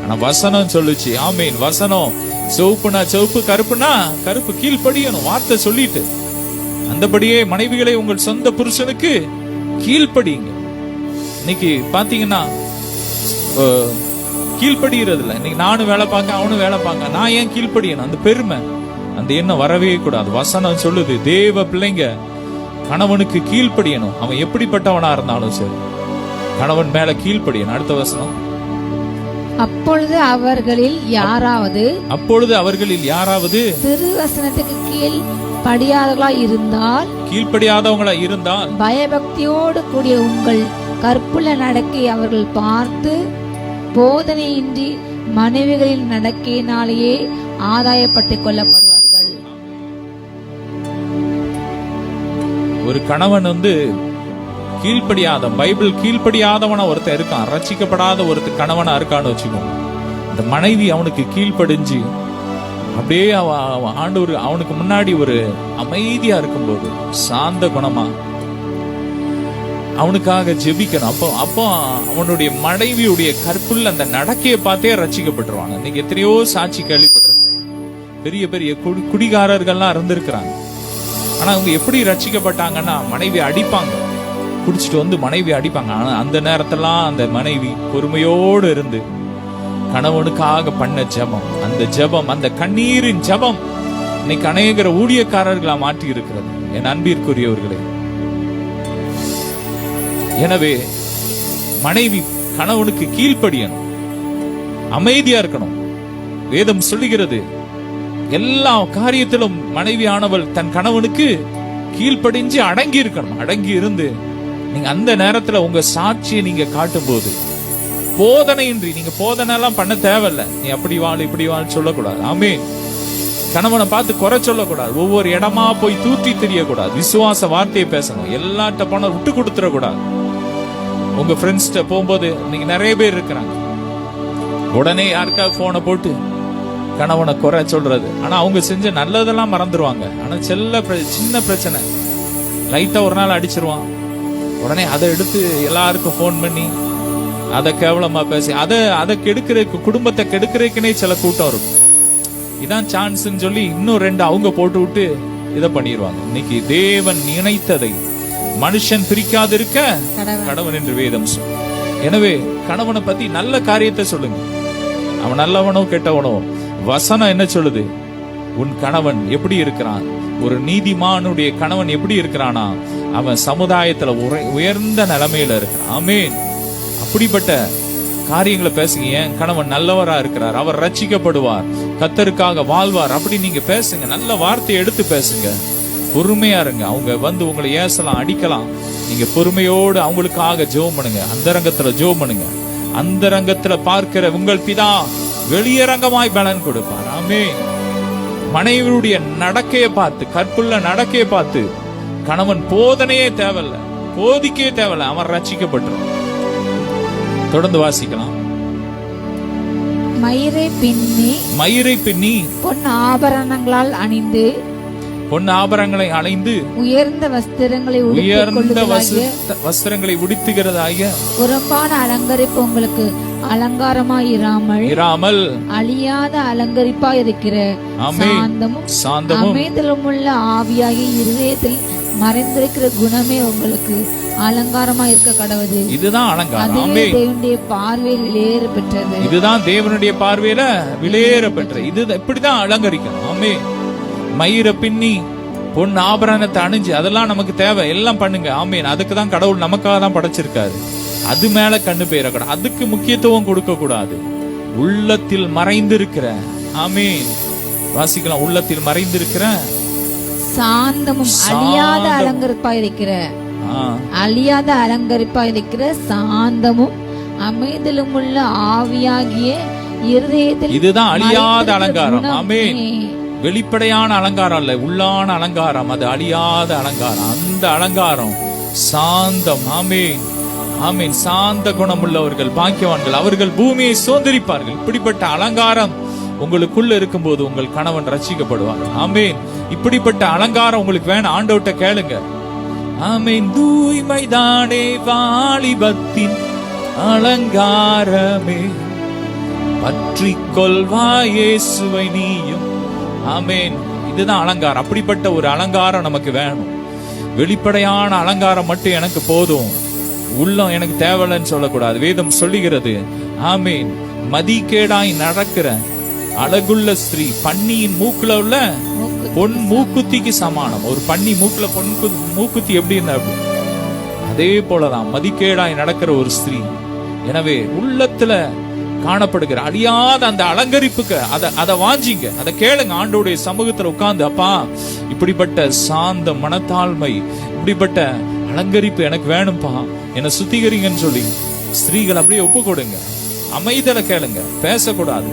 ஆனா வசனம் சொல்லுச்சு. ஆமேன். வசனம் சிவப்புனா சிவப்பு, கருப்புனா கருப்பு, கீழ்ப்படியணும். வார்த்தை சொல்லிட்டு அந்தபடியே மனைவிகளை உங்கள் சொந்த புருஷனுக்கு கீழ்ப்படியுங்க. இன்னைக்கு பாத்தீங்கன்னா கீழ்ப்படுகிறது இல்ல. இன்னைக்கு நானும் வேலை பார்க்க, அவனும் வேலை பார்க்க, நான் ஏன் கீழ்ப்படியணும், அந்த பெருமை, அந்த எண்ணம் வரவே கூடாது. வசனம் சொல்லுது, தேவ பிள்ளைங்க கணவனுக்கு கீழ்ப்படியணும். அவன் எப்படிப்பட்டவனா இருந்தாலும் சரி, கணவன் மேல கீழ்ப்படியணும். அடுத்த வசனம், அப்பொழுது அவர்களில் யாராவது திருவசனத்துக்கு கீழ்ப்படியாதவங்களா இருந்தால் பயபக்தியோடு கூடிய உங்கள் கற்புள்ள நடக்கை அவர்கள் பார்த்து போதனையின்றி மனைவிகளின் நடக்கையினாலேயே ஆதாயப்பட்டுக் கொள்ளப்படுவார்கள். ஒரு கணவன் வந்து கீழ்ப்படியாத, பைபிள் கீழ்ப்படியாதவனா ஒருத்தர் இருக்கான், ரட்சிக்கப்படாத ஒருத்தர் கணவனா இருக்கான்னு வச்சுக்கோங்க. இந்த மனைவி அவனுக்கு கீழ்ப்படிஞ்சு அப்படியே ஆண்டவர் அவனுக்கு முன்னாடி ஒரு அமைதியா இருக்கும்போது, சாந்த குணமா அவனுக்காக ஜெபிக்கணும். அப்போ அவனுடைய மனைவியுடைய கற்புள்ள அந்த நடக்கையை பார்த்தே ரட்சிக்கப்பட்டுருவாங்க. இன்னைக்கு எத்தனையோ சாட்சி கேள்விப்பட்டிருக்கு. பெரிய பெரிய குடிகாரர்கள்லாம் இருந்திருக்கிறாங்க. ஆனா அவங்க எப்படி ரட்சிக்கப்பட்டாங்கன்னா, மனைவி அடிப்பாங்க, குடிச்சிட்டு வந்து மனைவி அடிப்பாங்க. ஆனா அந்த நேரத்தெல்லாம் அந்த மனைவி பொறுமையோடு இருந்து கணவனுக்காக பண்ண ஜெபம், அந்த ஜெபம், அந்த கண்ணீரின் ஜெபம் இன்னைக்கு அநேகர ஊழியக்காரர்களா மாற்றி இருக்கிறது. என் அன்பிற்குரியவர்களே, எனவே மனைவி கணவனுக்கு கீழ்ப்படியணும், அமைதியா இருக்கணும். வேதம் சொல்லுகிறது, எல்லா காரியத்திலும் மனைவியானவள் தன் கணவனுக்கு கீழ்ப்படிஞ்சு அடங்கி இருக்கணும். அடங்கி இருந்து நீங்க அந்த நேரத்துல உங்க சாட்சியை நீங்க காட்டும் போது, போதனையின்றி, நீங்க போதனை எல்லாம் பண்ண தேவையில்ல. நீ அப்படி வாழ் இப்படி வாழ் சொல்லக்கூடாது. ஆமேன். கணவனை பார்த்து குறை சொல்லக்கூடாது. ஒவ்வொரு இடமா போய் தூற்றி தெரியக்கூடாது. விசுவாச வார்த்தையை பேசணும். எல்லாட்ட பணம் விட்டு கொடுத்துடக்கூடாது. உங்க ஃப்ரெண்ட்ஸ்ட போகும்போது நீங்க நிறைய பேர் இருக்கிறாங்க, உடனே யாருக்காவது போனை போட்டு கணவனை குறை சொல்றது. ஆனா அவங்க செஞ்ச நல்லதெல்லாம் மறந்துடுவாங்க. ஆனா சின்ன பிரச்சனை லைட்டா ஒரு நாள் அடிச்சிருவான், உடனே அதை எடுத்து எல்லாருக்கும் போன் பண்ணி அதை கேவலமா பேசி அதை கெடுக்கிறதுக்கு, குடும்பத்தை கெடுக்கிறதுக்குனே சில கூட்டம் இருக்கும். இதான் சான்ஸ்ன்னு சொல்லி இன்னும் 2 அவங்க போட்டு விட்டு இதை பண்ணிடுவாங்க. இன்னைக்கு தேவன் நினைத்ததை மனுஷன் பிரிக்காதிருக்க கடவன் என்று வேதம் சொல்லு. எனவே கணவனை பத்தி நல்ல காரியத்தை சொல்லுங்க. அவன் நல்லவனோ கெட்டவனோ, வசனம் என்ன சொல்லுது? உன் கணவன் எப்படி இருக்கிறான்? ஒரு நீதிமானுடைய கணவன் எப்படி இருக்கிறானா? அவன் சமுதாயத்துல உயர்ந்த நிலைமையில இருக்கிறான். ஆமேன். அப்படிப்பட்ட காரியங்களை பேசுங்க. என் கணவன் நல்லவரா இருக்கிறார், அவர் ரட்சிக்கப்படுவார், கர்த்தருக்காக வாழ்வார், அப்படி நீங்க பேசுங்க. நல்ல வார்த்தையை எடுத்து பேசுங்க. பொறுமையா இருங்க. அவங்க வந்து உங்களை ஏசலாம், அடிக்கலாம். நீங்க பொறுமையோடு அவங்களுக்காக ஜெபம் பண்ணுங்க. அந்தரங்கத்துல ஜெபம் பண்ணுங்க. அந்தரங்கத்துல பார்க்கிற உங்கள் பிதா வெளியரங்கமாய் பலன் கொடுப்பார். ஆமென். மனைவியுடைய நடக்கையை பார்த்து, கற்புள்ள நடக்கையை பார்த்து கணவன் போதனையே தேவையில்ல, போதிக்கவே தேவையில்ல, அவன் ரட்சிக்கப்பட்டான். தொடர்ந்து வாசிக்கலாம். மயிரை பின்னி பொன் ஆபரணங்களால் அணிந்து உயர்ந்த வஸ்திரங்களை உடுத்துகிறதாகிய புறம்பான அலங்கரிப்பு உங்களுக்கு அலங்காரமாயிராமல் அழியாத அலங்கரிப்பாயிருக்கிற சாந்தமும் அமைதலுமுள்ள ஆவியாகி இருதயத்தில் மறைந்திருக்கிற குணமே உங்களுக்கு அலங்காரமா இருக்க கடவுது. இதுதான் அலங்காரம். தேவனுடைய பார்வையில் விலையேற பெற்றது. இதுதான் தேவனுடைய பார்வையில விலையேற பெற்றது. இது இப்படிதான் அலங்கரிக்கணும். ஆமே. மயிரை பின்னி பொன் ஆபரணத்தை அணிஞ்சு அதெல்லாம் நமக்கு தேவை, எல்லாம் பண்ணுங்க. ஆமேன். அதுக்கு தான் கடவுள் நமக்காக தான் படைச்சிருக்காரு. அது மேல கண்ணு போயிடக்கூடாது, அதுக்கு முக்கியத்துவம் கொடுக்க கூடாது. உள்ளத்தில் மறைந்திருக்கிற, ஆமேன், வாசிக்கலாம். உள்ளத்தில் மறைந்திருக்கிற சாந்தமும் அழியாத அலங்கரிப்பா இருக்கிற சாந்தமும் அமைதலும் உள்ள ஆவியாகிய இருதயத்தில். இதுதான் அழியாத அலங்காரம். ஆமேன். வெளிப்படையான அலங்காரம் அல்ல, உள்ளான அலங்காரம். அது அழியாத அலங்காரம். அந்த அலங்காரம் சாந்தம். ஆமேன், ஆமேன். சாந்த குணம் உள்ளவர்கள் பாக்கியவான்கள், அவர்கள் பூமியை சுதந்தரிப்பார்கள். இப்படிப்பட்ட அலங்காரம் உங்களுக்குள்ள இருக்கும்போது உங்கள் கணவன் ரட்சிக்கப்படுவார். ஆமேன். இப்படிப்பட்ட அலங்காரம் உங்களுக்கு வேணும், ஆண்டவர்ட்ட கேளுங்க. ஆமேன். தூய்மைதானே வாலிபத்தின் அலங்காரமே, பற்றி கொள்வாய் இயேசுவை நீயும். ஆமேன். இதுதான் அலங்காரம். அப்படிப்பட்ட ஒரு அலங்காரம் நமக்கு வேணும். வெளிப்படையான அலங்காரம் மட்டும் எனக்கு போதும், உள்ளம் எனக்கு தேவையில்லைன்னு சொல்லக்கூடாது. வேதம் சொல்லுகிறது, ஆமேன், மதிகேடாய் நடக்கிற அழகுள்ள ஸ்திரீ பன்னியின் மூக்குல உள்ள பொன் மூக்குத்திக்கு சமானம். ஒரு பன்னி மூக்குல பொன் மூக்குத்தி எப்படி இருந்தா அதே போலதான் மதிகேடாய் நடக்கிற ஒரு ஸ்திரீ. எனவே உள்ளத்துல காணப்படுகிற அழியாத அந்த அலங்கரிப்புக்கு அதை வாஞ்சிங்க, அதை கேளுங்க. ஆண்டோடைய சமூகத்துல உட்கார்ந்து, அப்பா, இப்படிப்பட்ட சாந்த மனத்தாழ்மை, இப்படிப்பட்ட அலங்கரிப்பு எனக்கு வேணும்பா, என்ன சுத்திகரிங்கன்னு சொல்லி ஸ்திரீகள் அப்படியே ஒப்பு கொடுங்க. அமைதியில கேளுங்க, பேசக்கூடாது,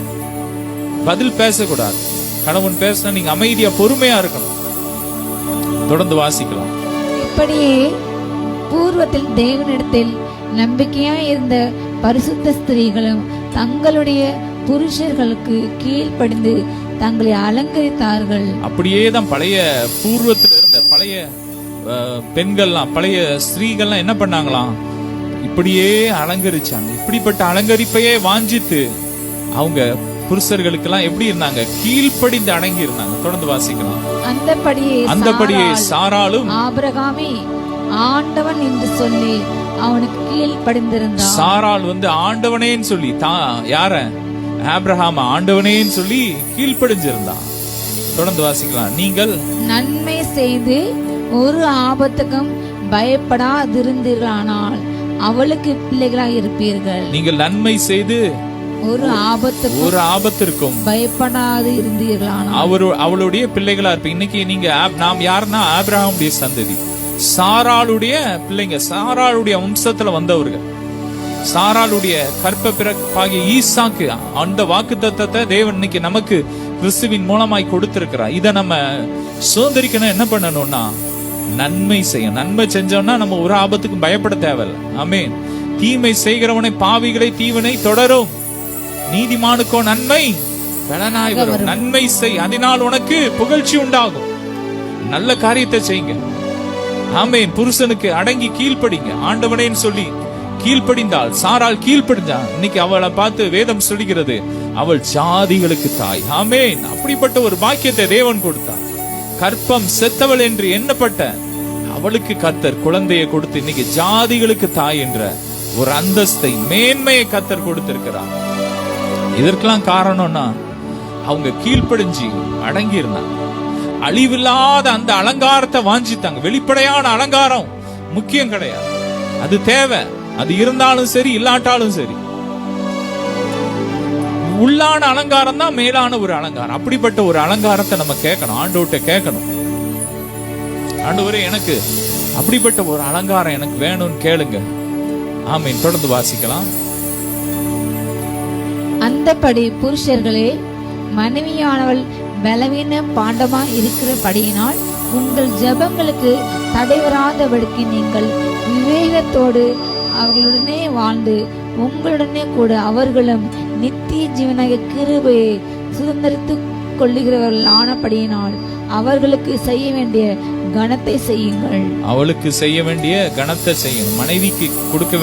பதில் பேசக்கூடாது. கணவன் பேசினா நீங்க அமைதியா பொறுமையா இருக்கணும். தொடர்ந்து வாசிக்கலாம். இப்படியே பூர்வத்தில் தேவனிடத்தில் நம்பிக்கையா இருந்த பரிசுத்த ஸ்திரீகளும் தங்களுடைய புருஷர்களுக்கு கீழ்ப்படிந்து தங்களை அலங்கரித்தார்கள். அப்படியேதான் பழைய பூர்வத்தில் இருந்த பழைய பெண்கள்லாம், பழைய ஸ்திரீகள்லாம் என்ன பண்ணாங்களாம்? இப்படியே அலங்கரிச்சாங்க. இப்படிப்பட்ட அலங்கரிப்பையே வாஞ்சித்து அவங்க புருஷர்களுக்கு எல்லாம் எப்படி இருந்தாங்க? கீழ்ப்படிந்து அடங்கி இருந்தாங்க. தொடர்ந்து வாசிக்கலாம். அந்தபடியே சாராளும் ஆபிரகாமே ஆண்டவன் என்று சொல்லி அவனுக்கு கீழ்ப்படிந்திருந்தான். சாராள் ஆண்டவனேன்னு சொல்லி யார? ஆபிரகாம் ஆண்டவனேன்னு சொல்லி கீழ்ப்படிஞ்சிருந்தான். தொடர்ந்து வாசிக்கலாம். நீங்கள் நன்மை செய்து ஒரு ஆபத்துக்கும் பயப்படாதிருந்தீர்களானால் அவளுக்கு பிள்ளைகளாய் இருப்பீர்கள். நீங்கள் நன்மை செய்து ஒரு ஆபத்திற்கும் பயப்படாது இருந்தீர்களானால் அவளுடைய பிள்ளைகளா இருப்பீங்க. இன்னைக்கு நீங்க நாம் யாருன்னா ஆபிரகாமுடைய சந்ததி, சாராளுடைய பிள்ளைங்க, சாராளுடைய வம்சத்துல வந்தவர்கள். சாராளுடைய கற்ப பிறப்பாகிய ஈசாக்கு அந்த வாக்குத்தத்தத்தை தேவன் இன்னைக்கு நமக்கு கிறிஸ்துவின் மூலமாய் கொடுத்திருக்கிறார். இதை நம்ம சுதந்திரிக்கணும். என்ன பண்ணணும்னா நன்மை செய்யும். நன்மை செஞ்சோம்னா நம்ம ஒரு ஆபத்துக்கும் பயப்பட தேவையில்லை. ஆமென். தீமை செய்கிறவனை பாவிகளை தீவனை தொடரும், நீதிமானுக்கோ நன்மை பலனாய் வரும். நன்மை செய், அதனால் உனக்கு புகழ்ச்சி உண்டாகும். நல்ல காரியத்தை செய்யுங்க. ஆமென். புருஷனுக்கு அடங்கி கீழ்ப்படிங்க. ஆண்டவனேன்னு சொல்லி கீழ்ப்படிந்தாள். சாராள் கீழ்ப்படிஞ்சான். இன்னைக்கு அவளை பார்த்து வேதம் சொல்லுகிறது, அவள் ஜாதிகளுக்கு தாய். ஆமென். அப்படிப்பட்ட ஒரு பாக்கியத்தை தேவன் கொடுத்தார். கற்பம் செத்தவள் என்று எண்ணப்பட்ட அவளுக்கு கர்த்தர் குழந்தையை கொடுத்து இன்னைக்கு ஜாதிகளுக்கு தாய் என்ற ஒரு அந்தஸ்தை, மேன்மையை கர்த்தர் கொடுத்திருக்கிறார். இதற்கெல்லாம் காரணம்னா அவங்க கீழ்ப்படிஞ்சு அடங்கி இருந்தாங்க. அழிவில்லாத அந்த அலங்காரத்தை வாஞ்சித்தாங்க. வெளிப்படையான அலங்காரம் முக்கியம் கிடையாது, அது தேவை. அது இருந்தாலும் சரி, இல்லாட்டாலும் சரி. உள்ளான அலங்காரம் தான் மேலான ஒரு அலங்காரம். அப்படிப்பட்ட ஒரு அலங்காரத்தை நம்ம கேட்கணும், ஆண்டவர்ட்ட கேட்கணும். ஆண்டவரே, எனக்கு அப்படிப்பட்ட ஒரு அலங்காரம் எனக்கு வேணும்னு கேளுங்க. ஆமென். தொடர்ந்து வாசிக்கலாம். அந்தபடி புருஷர்களே, மனைவியானவள் பலவீன பாண்டமா இருக்கிறபடியினால் உங்கள் ஜெபங்களுக்கு தடை வராதபடிக்கு நீங்கள் விவேகத்தோடு அவர்களுடனே வாழ்ந்து உங்களுடனே கூட அவர்களும் நித்திய ஜீவனாகிய கிருபையை சுதந்திரித்துக் கொள்ளுகிறவர்கள் ஆனபடியினால் அவர்களுக்கு செய்ய வேண்டிய கனத்தை செய்யுங்கள். அவளுக்கு செய்ய வேண்டிய கனத்தை செய்யணும். மனைவிக்கு கொடுக்க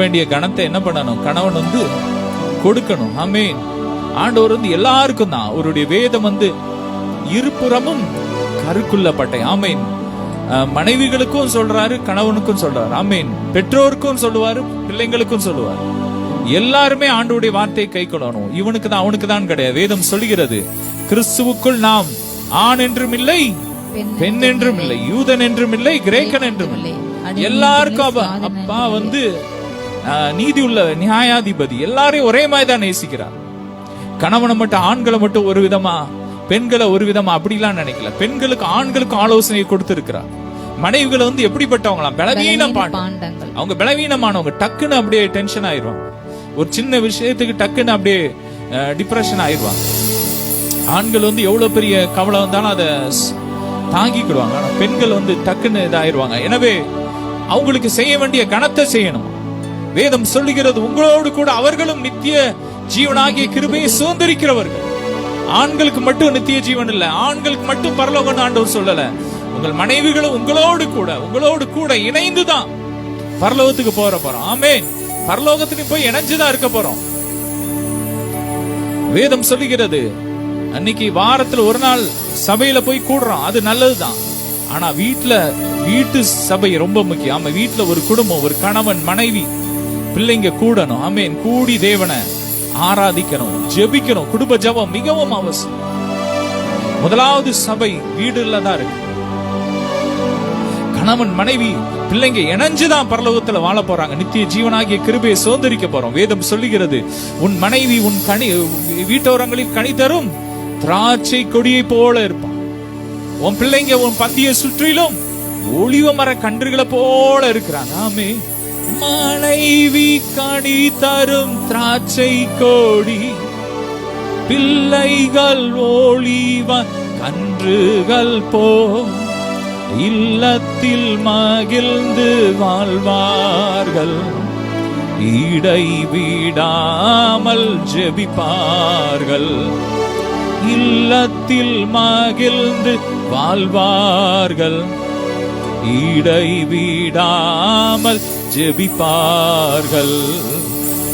வேண்டிய கனத்தை என்ன பண்ணணும்? கணவன் கொடுக்கணும். ஆமென். ஆண்டவர் எல்லாருக்கும் தான். அவருடைய வேதம் இருபுறமும் கருக்குள்ள பட்டை. ஆமென். மனைவிகளுக்கும் சொல்றாரு, கணவனுக்கும் சொல்றாரு. ஆமென். பெற்றோருக்கும் சொல்லுவாரு, பிள்ளைங்களுக்கும் சொல்லுவாரு. எல்லாருமே ஆண்டவருடைய வார்த்தையை கை கொள்ளணும். இவனுக்கு தான் அவனுக்கு தான் கிடையாது. வேதம் சொல்லுகிறது, கிறிஸ்துவுக்குள் நாம் ஆண் என்றும் இல்லை, பெண் என்றும் இல்லை, யூதன் என்றும் இல்லை, கிரேக்கன் என்றும் இல்லை. எல்லாருக்கும் அப்பா நீதி உள்ள நியாயாதிபதி. எல்லாரையும் ஒரே மாதிரி தான் நேசிக்கிறார். கணவனை மட்டும், ஆண்களை மட்டும் ஒரு விதமா, பெண்களை ஒரு விதமா அப்படிலாம் நினைக்கல. பெண்களுக்கு ஆண்களுக்கு ஆலோசனை கொடுத்திருக்கிறார். மனைவிகளை எப்படிப்பட்டவங்களாம்? பலவீனம் பாண்டங்கள். அவங்க பலவீனமானவங்க. டக்குன்னு அப்படியே டென்ஷன் ஆயிடுவாங்க. ஒரு சின்ன விஷயத்துக்கு டக்குன்னு அப்படியே டிப்ரெஷன் ஆயிடுவாங்க. ஆண்கள் எவ்வளவு பெரிய கவலை வந்தாலும் அதை தாங்கிக்கிடுவாங்க. ஆனா பெண்கள் டக்குன்னு இதாயிருவாங்க. எனவே அவங்களுக்கு செய்ய வேண்டிய கனத்தை செய்யணும். வேதம் சொல்லுகிறது, உங்களோடு கூட அவர்களும் நித்திய ஜீவனாகிய கிருபையை சுதந்திரிக்கிறவர்கள். ஆண்களுக்கு மட்டும் நித்திய ஜீவன் இல்ல, ஆண்களுக்கு மட்டும் பரலோகம் ஆண்டவர் சொல்லல. உங்கள் மனைவிகளும் உங்களோடு கூட இணைந்துதான் பரலோகத்துக்கு போறோம். ஆமென். பரலோகத்துக்கு போய் இணைஞ்சுதான் இருக்க போறோம். வேதம் சொல்லுகிறது, அன்னைக்கு வாரத்துல ஒரு நாள் சபையில போய் கூடுறோம், அது நல்லதுதான். ஆனா வீட்டு சபை ரொம்ப முக்கியம். ஆமா, வீட்டுல ஒரு குடும்பம், ஒரு கணவன் மனைவி பிள்ளைங்க கூடணும். ஆமென். கூடி தேவனை ஆராதிக்கணும், ஜெபிக்கணும். குடும்ப ஜெபம் மிகவும் அவசியம். முதலாவது சபை வீடுல தான் இருக்கு. கணவன் மனைவி பிள்ளைங்க இணைஞ்சுதான் பரலோகத்துல வாழ போறாங்க. நித்திய ஜீவனாகிய கிருபையை சுதந்திரிக்க போறோம். வேதம் சொல்லுகிறது, உன் மனைவி உன் வீட்டோரங்களில் கனி தரும் திராட்சை கொடியை போல இருப்பான். உன் பிள்ளைங்க உன் பந்தியை சுற்றிலும் ஒளிவ மர கன்றுகளை போல இருக்கிறாங்க. ஆமே. மனைவி கனி தரும் திராட்சை கொடி, பிள்ளைகள் ஒளிவ கன்றுகள் போ இல்லத்தில் மகிழ்ந்து வாழ்வார்கள், இடைவிடாமல் ஜெபிப்பார்கள். இல்லத்தில் மகிழ்ந்து வாழ்வார்கள், இடைவிடாமல் ஜெபிப்பார்கள்.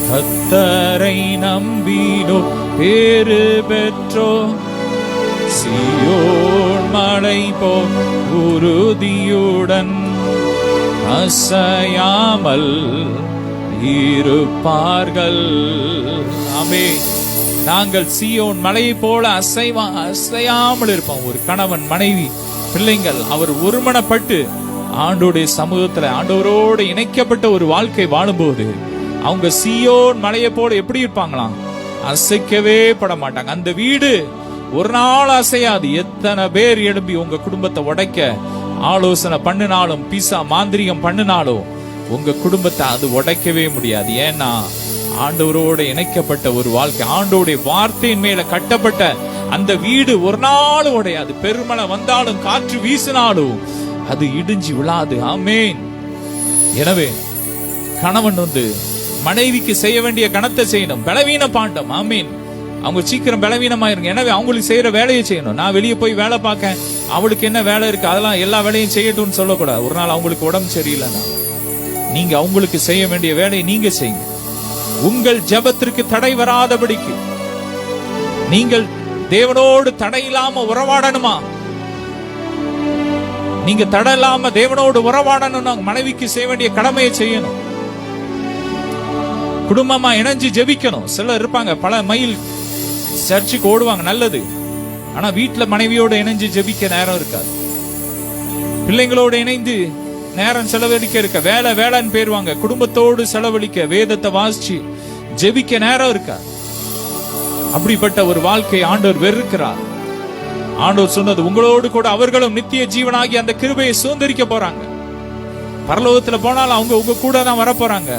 கர்த்தரை நம்பினோ பேறு பெற்றோ, சீயோன் மலை போல் உறுதியுடன் அசையாமல் இருப்பார்கள். ஆமென். நாங்கள் சீயோன் மலையை போல அசையாமல் இருப்போம். ஒரு கணவன் மனைவி பிள்ளைங்கள் அவர் ஒருமனப்பட்டு ஆண்டோடைய சமூகத்துல ஆண்டவரோடு இணைக்கப்பட்ட ஒரு வாழ்க்கை வாழும்போது அவங்க சீயோன் மலையை போல எப்படி இருப்பாங்களாம்? அசைக்கவே பட மாட்டாங்க. அந்த வீடு ஒரு நாள் அசையாது. எத்தனை பேர் எழும்பி உங்க குடும்பத்தை உடைக்க ஆலோசனை பண்ணினாலும், பிசா மாந்திரிகம் பண்ணினாலும் உங்க குடும்பத்தை அது உடைக்கவே முடியாது. ஏன்னா ஆண்டவரோடு இணைக்கப்பட்ட ஒரு வாழ்க்கை, ஆண்டோடைய வார்த்தையின் மேல கட்டப்பட்ட அந்த வீடு ஒரு நாள் உடையாது. பெருமழை வந்தாலும் காற்று வீசினாலும் அது இடிஞ்சு விழாது. ஆமென். எனவே கணவன் மனைவிக்கு செய்ய வேண்டிய கணத்தை செய்யணும். பலவீன பாண்டம். ஆமென். அவங்க சீக்கிரம் பலவீனமாயிருங்க. எனவே அவங்களுக்கு செய்யற வேலையை செய்யணும். நான் வெளியே போய் வேலை பார்க்க, அவளுக்கு என்ன வேலை இருக்கு, அதெல்லாம் எல்லா வேலையும் செய்யட்டும்னு சொல்லக்கூடாது. ஒரு நாள் அவங்களுக்கு உடம்பு சரியில்லைன்னா நீங்க அவங்களுக்கு செய்ய வேண்டிய வேலையை நீங்க செய்யுங்க. உங்கள் ஜெபத்திற்கு தடை வராதபடிக்கு நீங்கள் தேவனோடு தடை இல்லாம உறவாடணுமா? நீங்க தடை இல்லாம தேவனோடு உறவாடணும். மனைவிக்கு செய்ய வேண்டிய கடமையை செய்யணும். குடும்பமா இணைஞ்சு ஜெபிக்கணும். சிலர் இருப்பாங்க, பல மைல் சர்ச்சுக்கு ஓடுவாங்க, நல்லது. ஆனா வீட்டுல மனைவியோட இணைஞ்சு ஜெபிக்க நேரம் இருக்காது. பிள்ளைங்களோட இணைந்து நேரம் செலவழிக்க இருக்க, வேலைன்னு பேருவாங்க. குடும்பத்தோடு செலவழிக்க, வேதத்தை வாசிச்சு ஜெபிக்க நேரம் இருக்காது. அப்படிப்பட்ட ஒரு வாழ்க்கை ஆண்டவர் வெறுக்கிறார். ஆண்டவர் சொன்னது, உங்களோடு கூட அவர்களும் நித்திய ஜீவனாகி அந்த கிருபையை சுதந்திரிக்க போறாங்க. பரலோகத்துல போனாலும் அவங்க உங்க கூட தான் வர போறாங்க.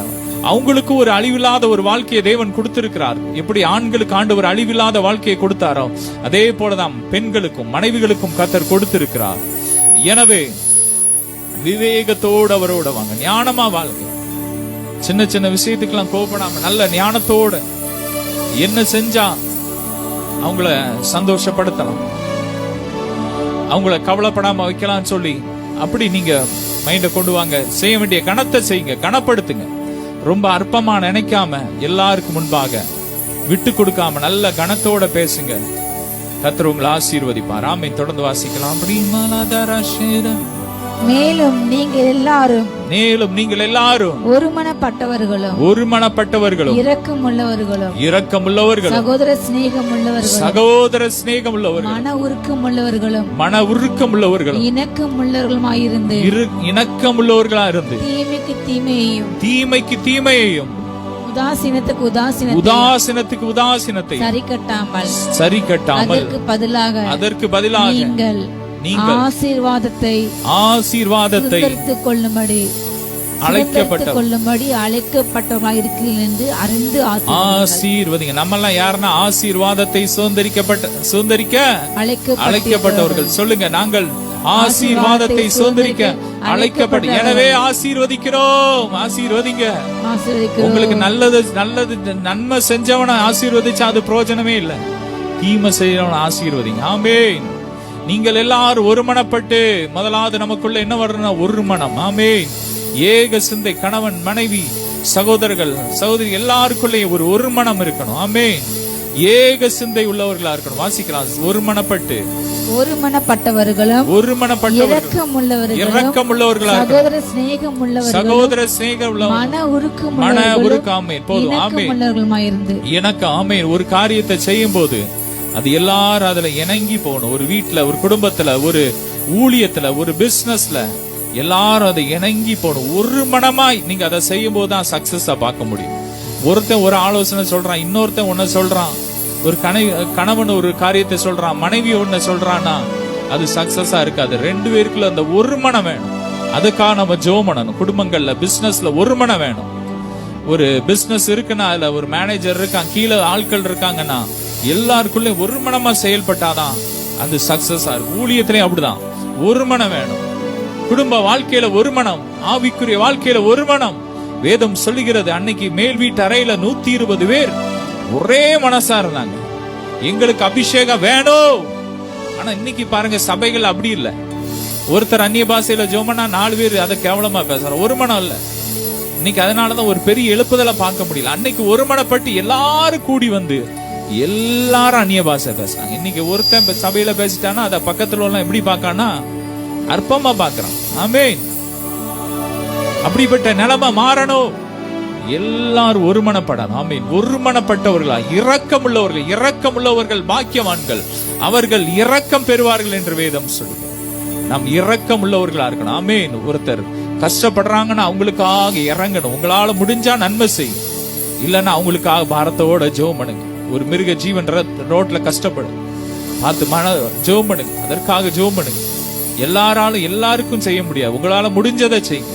அவங்களுக்கு ஒரு அழிவில்லாத ஒரு வாழ்க்கையை தேவன் கொடுத்திருக்கிறார். எப்படி ஆண்களுக்கு ஆண்டவர் அழிவில்லாத வாழ்க்கையை கொடுத்தாரோ அதே போலதான் பெண்களுக்கும் மனைவிகளுக்கும் கர்த்தர் கொடுத்திருக்கிறார். எனவே விவேகத்தோடு அவரோட வாங்க, ஞானமா வாழ்க. சின்ன சின்ன விஷயத்துக்கெல்லாம் கோபப்படாம நல்ல ஞானத்தோட என்ன செஞ்சா அவங்கள சந்தோஷப்படுத்தலாம், அவங்கள கவலைப்படாம வைக்கலாம் சொல்லி அப்படி நீங்க மைண்ட கொண்டு வாங்க. செய்ய வேண்டிய கணத்தை செய்யுங்க, கணப்படுத்துங்க. ரொம்ப அற்பமா நினைக்காம எல்லாருக்கும் முன்பாக விட்டு கொடுக்காம நல்ல கணத்தோட பேசுங்க. கர்த்தர் உங்களை ஆசீர்வதிப்பார். ஆமென். தொடர்ந்து வாசிக்கலாம். மேலும் நீங்கள் எல்லாரும் ஒருமனப்பட்டவர்களும் இரக்கமுள்ளவர்களும் சகோதர சிநேகம் உள்ளவர்களும் மன உருக்கமுள்ளவர்களும் இணக்கமுள்ளவர்களா இருந்து தீமைக்கு தீமையையும் உதாசீனத்துக்கு உதாசீனத்தை சரி கட்டாமல் அதற்கு பதிலாக நீங்கள் ஆசீர்வாதத்தை அழைக்கப்பட்டவர்களாக இருக்கிறீர்கள் என்று அறிந்து ஆசீர்வதிங்க. நம்ம எல்லாம் யாருன்னா ஆசீர்வாதத்தை சுதந்திரிக்க அழைக்கப்பட்டவர்கள். சொல்லுங்க, நாங்கள் ஆசீர்வாதத்தை சுதந்திரிக்க அழைக்கப்பட்ட. எனவே ஆசீர்வதிக்கிறோம். ஆசீர்வதிங்க. உங்களுக்கு நல்லது நன்மை செஞ்சவன ஆசீர்வதிச்சா அது பிரயோஜனமே இல்லை. தீமை செய்யறவன ஆசீர்வதிங்க. ஆமென். நீங்கள் எல்லாரும் ஒருமனப்பட்டு, முதலாவது நமக்குள்ள என்ன வரணும்? ஒரு மனம். ஆமென். ஏக சிந்தை, கணவன் மனைவி சகோதரர்கள் சகோதரி எல்லாருக்குள்ளேயும் ஒரு மனம் இருக்கணும். ஆமென். ஏக சிந்தை உள்ளவர்களா இருக்கணும். வாசிக்கலாம். ஒருமனப்பட்டவர்களும் இரக்கமுள்ளவர்களா சகோதர சிநேகம் மன உருக்காமை போதும். ஆமென். எனக்கு ஆமென். ஒரு காரியத்தை செய்யும் போது அது எல்லாரும் அதுல இணங்கி போகணும். ஒரு வீட்டுல, ஒரு குடும்பத்துல, ஒரு ஊழியத்துல, ஒரு பிசினஸ்ல எல்லாரும் அதை இணங்கி போகணும். ஒரு மனமாய் நீங்க அதை செய்யும் போதுதான் சக்சஸா பார்க்க முடியும். ஒருத்தன் ஒரு ஆலோசனை சொல்றான், இன்னொருத்தன் ஒன்ன சொல்றான். ஒரு கணவன் ஒரு காரியத்தை சொல்றான், மனைவி ஒன்ன சொல்றான்னா அது சக்சஸா இருக்காது. ரெண்டு பேருக்குள்ள அந்த ஒரு மனம் வேணும். அதுக்காக நம்ம ஜெபம் பண்ணணும். குடும்பங்கள்ல, பிசினஸ்ல ஒரு மனம் வேணும். ஒரு பிசினஸ் இருக்குன்னா அதுல ஒரு மேனேஜர் இருக்கான், கீழே ஆட்கள் இருக்காங்கன்னா எல்லாருக்குள்ளயும் ஒரு மனமா செயல்பட்டாதான் அது சக்சஸா இருக்கும். ஊழியத்திலையும் அப்படிதான் ஒரு மனம் வேணும். குடும்ப வாழ்க்கையில ஒரு மனம், ஆவிக்குரிய வாழ்க்கையில ஒரு மனம். வேதம் சொல்லுகிறது, அன்னைக்கு மேல் வீட்டு அறையில 120 பேர் ஒரே மனசா இருந்தாங்க. எங்களுக்கு அபிஷேகம் வேணும். ஆனா இன்னைக்கு பாருங்க, சபைகள் அப்படி இல்ல. ஒருத்தர் அந்நிய பாஷையில ஜோமனா 4 பேர் அதை கேவலமா பேசுற. ஒரு மனம் இல்ல இன்னைக்கு. அதனாலதான் ஒரு பெரிய எழுப்புதலை பார்க்க முடியல. அன்னைக்கு ஒரு மனப்பட்டு எல்லாரும் கூடி வந்து எல்லாரும் அந்நிய பாஷை பேசுறாங்க. இன்னைக்கு ஒருத்தன் சபையில பேசிட்டானா அத பக்கத்துல எல்லாம் எப்படி பாக்கானா அற்பமா பாக்குறான். ஆமென். அப்படிப்பட்ட நிலைமை மாறணும். எல்லாரும் ஒருமனப்படணும். ஆமென். ஒருமனப்பட்டவர்களா, இரக்கமுள்ளவர்கள் பாக்கியவான்கள், அவர்கள் இரக்கம் பெறுவார்கள் என்று வேதம் சொல்லுது. நாம் இரக்கம் உள்ளவர்களா இருக்கணும். ஆமென். ஒருத்தர் கஷ்டப்படுறாங்கன்னா அவங்களுக்காக இறங்கணும். உங்களால முடிஞ்சா நன்மை செய்யும், இல்லன்னா அவங்களுக்காக பாரத்தோட ஜெபம் பண்ணுங்க. ஒரு மிருக ஜீவன் ரோட்ல கஷ்டப்படும், பார்த்து ஜெபம் பண்ணுங்க. அதற்காக ஜெபம் பண்ணுங்க. எல்லாருக்கும் செய்ய முடியாது. உங்களால முடிஞ்சதை செய்யுங்க.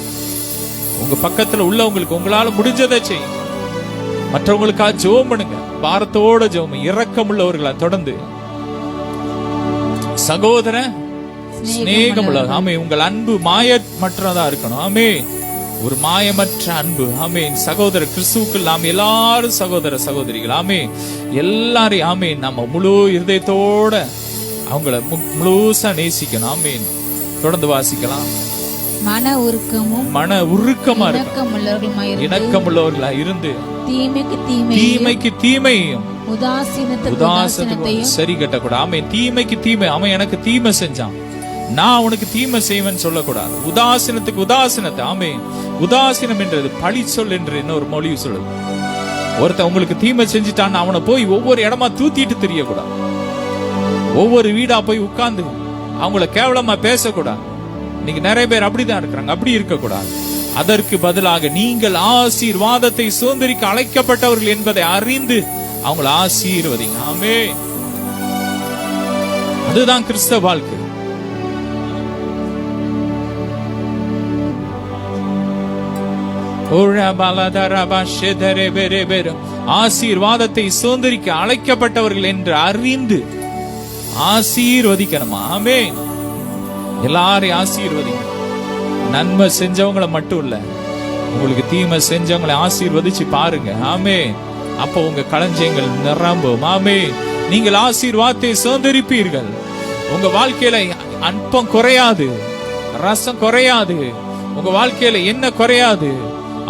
உங்க பக்கத்துல உள்ளவங்களுக்கு உங்களால முடிஞ்சதை செய்யுங்க. மற்றவங்களுக்காக ஜெபம் பண்ணுங்க. பாரத்தோட ஜெபம். இரக்கம் உள்ளவர்களா தொடர்ந்து சகோதர சிநேகம் உள்ளவர். ஆமே. உங்கள் அன்பு மாயமற்றதா இருக்கணும். ஆமே. ஒரு மாயமற்ற அன்பு. ஆமே. சகோதர கிறிஸ்துவுக்குள் நாம் எல்லாரும் சகோதர சகோதரிகள். ஆமே. எல்லாரையும் ஆமே நம்ம முழு இருதயத்தோட அவங்கள முழுசா நேசிக்கணும். ஆமே. தொடர்ந்து வாசிக்கலாம். மன உருக்கமா இணக்கமுள்ளவர்களா இருந்து தீமைக்கு தீமையும் உதாசீனத்தையும் சரி கட்டக்கூடாது. ஆமே. தீமைக்கு தீமை, அவன் எனக்கு தீமை செஞ்சான், நான் உனக்கு தீமை செய்வேன் சொல்லக்கூடாது. உதாசீனத்துக்கு உதாசீனத்தை. ஆமே. உதாசீனம் என்றது பழி சொல் என்று இன்னொரு மொழி சொல்லுது. ஒருத்தன் உங்களுக்கு தீமை செஞ்சுட்டான், அவனை போய் ஒவ்வொரு இடமா தூத்திட்டு தெரியக்கூடாது. ஒவ்வொரு வீடா போய் உட்கார்ந்து அவங்கள கேவலமா பேசக்கூடாது. இன்னைக்கு நிறைய பேர் அப்படிதான் இருக்கிறாங்க. அப்படி இருக்கக்கூடாது. அதற்கு பதிலாக நீங்கள் ஆசீர்வாதத்தை சுதந்திரிக்க அழைக்கப்பட்டவர்கள் என்பதை அறிந்து அவங்கள ஆசீர்வதிங்க. ஆமே. அதுதான் கிறிஸ்தவ வாழ்க்கை. ஆசீர்வாதத்தை சுதந்திரிக்க அழைக்கப்பட்டவர்கள் என்று அறிந்து ஆசீர்வதிக்கணுமா? ஆமென். எல்லாரையும் ஆசீர்வதிங்க. நன்மை செஞ்சவங்களை மட்டும் இல்ல, உங்களுக்கு தீமை செஞ்சவங்களை ஆசீர்வதிச்சு பாருங்க. ஆமென். அப்போ உங்க களஞ்சியங்கள் நிரம்பும். ஆமென். நீங்கள் ஆசீர்வாதத்தை சுதந்திரிப்பீர்கள். உங்க வாழ்க்கையில அன்பம் குறையாது, ரசம் குறையாது, உங்க வாழ்க்கையில என்ன குறையாது,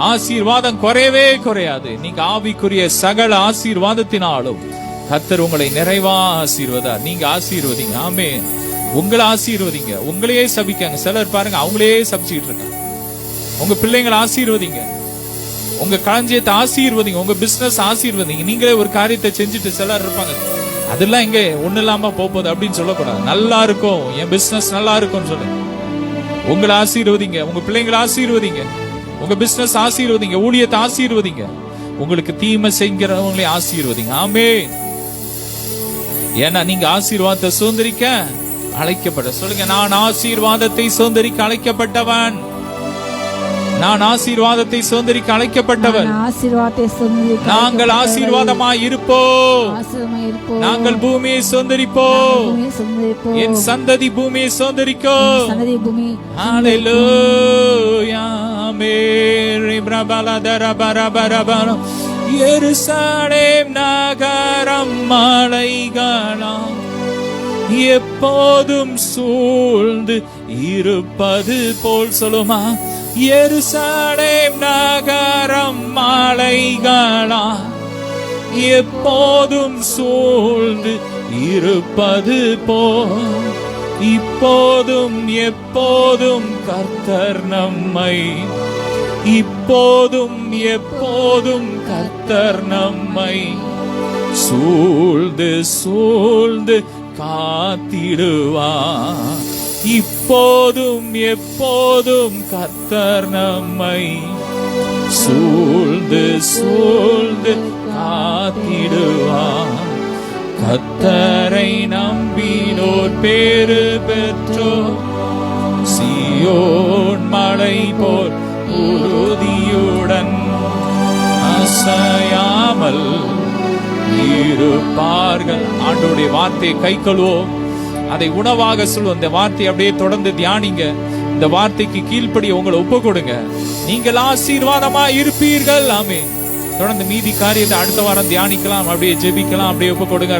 ஆசீர்வாதம் குறையவே குறையாது. நீங்க ஆவிக்குரிய சகல ஆசீர்வாதத்தினாலும் கர்த்தர் உங்களை நிறைவா ஆசீர்வதார். நீங்க ஆசீர்வதிங்க. ஆமென். உங்களை ஆசீர்வதிங்க. உங்களையே சபிக்காங்க. சிலர் பாருங்க, அவங்களே சபிச்சுட்டு இருக்காங்க. உங்க பிள்ளைங்களை ஆசீர்வதிங்க. உங்க களஞ்சியத்தை ஆசீர்வதிங்க. உங்க பிசினஸ் ஆசீர்வதிங்க. நீங்களே ஒரு காரியத்தை செஞ்சுட்டு சிலர் இருப்பாங்க, அதெல்லாம் இங்க ஒண்ணு இல்லாம போகுது அப்படின்னு சொல்லக்கூடாது. நல்லா இருக்கும், என் பிசினஸ் நல்லா இருக்கும்னு சொல்லுங்க. உங்களை ஆசீர்வதிங்க. உங்க பிள்ளைங்களை ஆசீர்வதிங்க. உங்க பிசினஸ் ஆசீர்வதிங்க. ஊழியத்தை ஆசீர்வதிங்க. உங்களுக்கு தீமை செய்கிறவங்களை ஆசீர்வதிங்க. ஆமென். ஏன்னா நீங்க ஆசீர்வாதத்தை சுதந்திரிக்க அழைக்கப்பட்ட. சொல்லுங்க, நான் ஆசீர்வாதத்தை சுதந்திரிக்க அழைக்கப்பட்டவன். நான் ஆசீர்வாதத்தை சுதந்திரிக்க அழைக்கப்பட்டவன். நாங்கள் ஆசீர்வாதமாய் இருப்போம். நாங்கள் பூமியை சுதந்திரிப்போம். என் சந்ததி பூமியை சுதந்திரிக்கும். ஹல்லேலூயா. மேரி பிரபலதரபரபரபர எருசலேம் நகரம் மலைகளாம் எப்போதும் சூழ்ந்து இருப்பது போல். சொல்லுமா, எருசலேம் நகரம் மலைகளா எப்போதும் சூழ்ந்து இருப்பது போல். இப்போதும் எப்போதும் கர்த்தர் நம்மை, இப்போதும் எப்போதும் கர்த்தர் நம்மை சூழ்ந்து சூழ்ந்து காத்திடுவார். இப்போதும் எப்போதும் கர்த்தர் நம்மை சூழ்ந்து சூழ்ந்து காத்திடுவார். கர்த்தரை நம்பினோர் பேறு பெற்றோர் சீயோன் மலை போல் உறுதியுடன் அசையாமல் இருப்பார்கள். ஆண்டவருடைய வார்த்தையை கைக்கொள்வோம். அதை உணவாக சொல்லுவோம். இந்த வார்த்தையை அப்படியே தொடர்ந்து தியானிங்க. இந்த வார்த்தைக்கு கீழ்ப்படி உங்களை ஒப்பு கொடுங்க. நீங்கள் ஆசீர்வாதமா இருப்பீர்கள். ஆமென். தொடர்ந்து மீதி காரியத்தை அடுத்த வாரம் தியானிக்கலாம். அப்படியே ஜெபிக்கலாம். அப்படியே ஒப்பு கொடுங்க.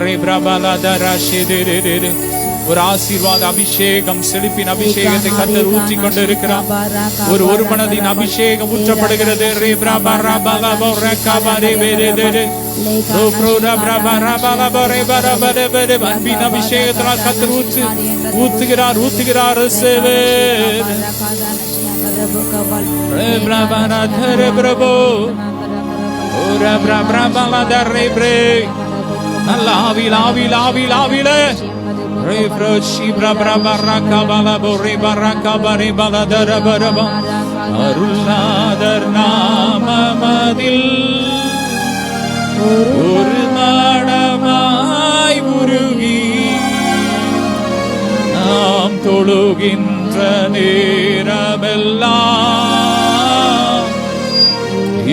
ஒரு ஆசீர்வாத அபிஷேகம், செழிப்பின் அபிஷேகத்தை கர்த்தர் ஊற்றி கொண்டு இருக்கிறார். ஒரு மனதின் அபிஷேகம் ஊற்றப்படுகிறது. அன்பின் அபிஷேகத்தினால் கர்த்தர் ஊற்றுகிறார். நல்ல ஆவியில் ஆவியில் ஆவியில் ஆவியில அருள்நாதர் நாமமதில் ஒரு நாடமாய் உருகி நாம் தொழுகின்ற நேரமெல்லாம்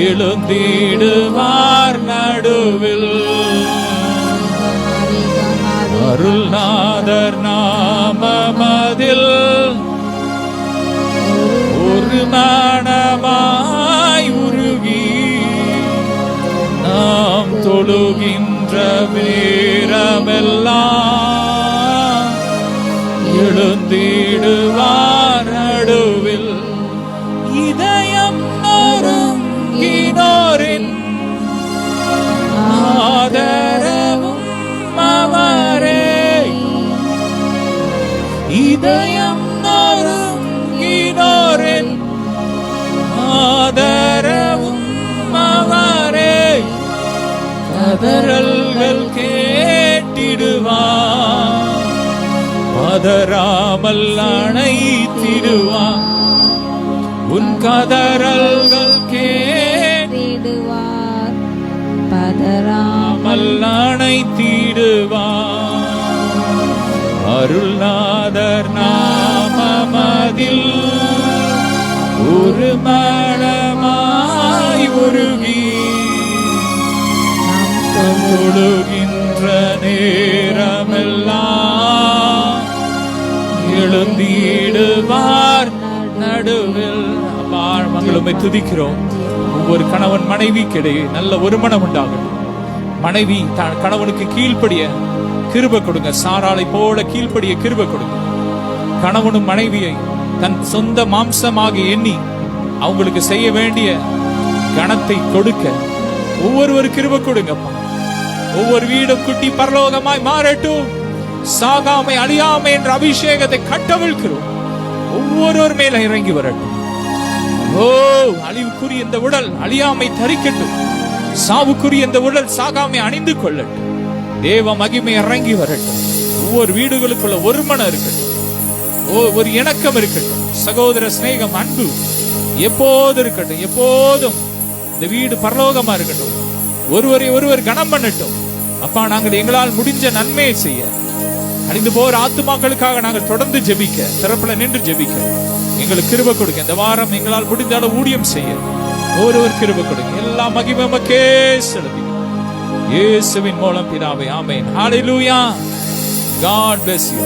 எழுந்திடுவார் நடுவில். அருள்நாதர் நாமமதில் ஒரு மனமாய் உருகி நாம் தொழுகின்ற நேரமெல்லாம் எழுந்திடுவார் நடுவில். இதயம் நொறுங்கினோரின் ஆதரவும் அவரே. இதயம் நொறுங்கினோரின் ஆதரவும் அவரே. கதறல்கள் கேட்டிடுவார், பதறாமல் அணைத்திடுவார். உன் கதறல்கள் கேட்டிடுவார், பதறாமல் அணைத்திடுவார். அருள்நாதர் நாமமதில் ஒரு மனமாய் உருகி தொழுகின்ற நேரமெல்லாம் எழுந்திடுவார் நடுவில். மங்களுமை துதிக்கிறோம். ஒவ்வொரு கணவன் மனைவிக்கிடையே நல்ல ஒரு மனம் உண்டாகும். மனைவி கணவனுக்கு கீழ்ப்படிய கிருபை கொடுங்க. சாராளை போல கீழ்ப்படிய கிருபை கொடுங்க. கணவனும் மனைவியை தன் சொந்த மாம்சமாக எண்ணி அவங்களுக்கு செய்ய வேண்டிய கணத்தை கொடுக்க ஒவ்வொரு கிருபை கொடுங்கப்பா. ஒவ்வொரு வீடும் குட்டி பரலோகமாய் மாறட்டும். சாகாமை அழியாமை என்ற அபிஷேகத்தை கட்டவிழ்க்கிறோம். ஒவ்வொருவர் மேல இறங்கி வரட்டும். ஓ, அழிவுக்குரிய இந்த உடல் அழியாமை தரிக்கட்டும். சாவுக்குரிய இந்த உடல் சாகாமை அணிந்து கொள்ளட்டும். தேவ மகிமை இறங்கி வரட்டும். ஒவ்வொரு வீடுகளுக்குள்ள ஒரு மனம் இருக்கட்டும். ஒரு இணக்கம் இருக்கட்டும். சகோதர சிநேகம், அன்பு எப்போதும் இருக்கட்டும். எப்போதும் இந்த வீடு பரலோகமா இருக்கட்டும். ஒருவர் கனம் பண்ணட்டும். அப்பா, நாங்கள் எங்களால் முடிஞ்ச நன்மையை செய்ய, அழிந்து போற ஆத்துமாக்களுக்காக நாங்கள் தொடர்ந்து ஜெபிக்க, திறப்புல நின்று ஜெபிக்க எங்களுக்கு கிருபை கொடுங்க. இந்த வாரம் எங்களால் முடிந்த அளவு ஊழியம் செய்ய ஒருவர் கிருபை கொடுங்க. எல்லா மகிமை உமக்கே செலுத்தி இயேசுவின் மூலம் பிதாவே, ஆமென். ஹalleluya. God bless you.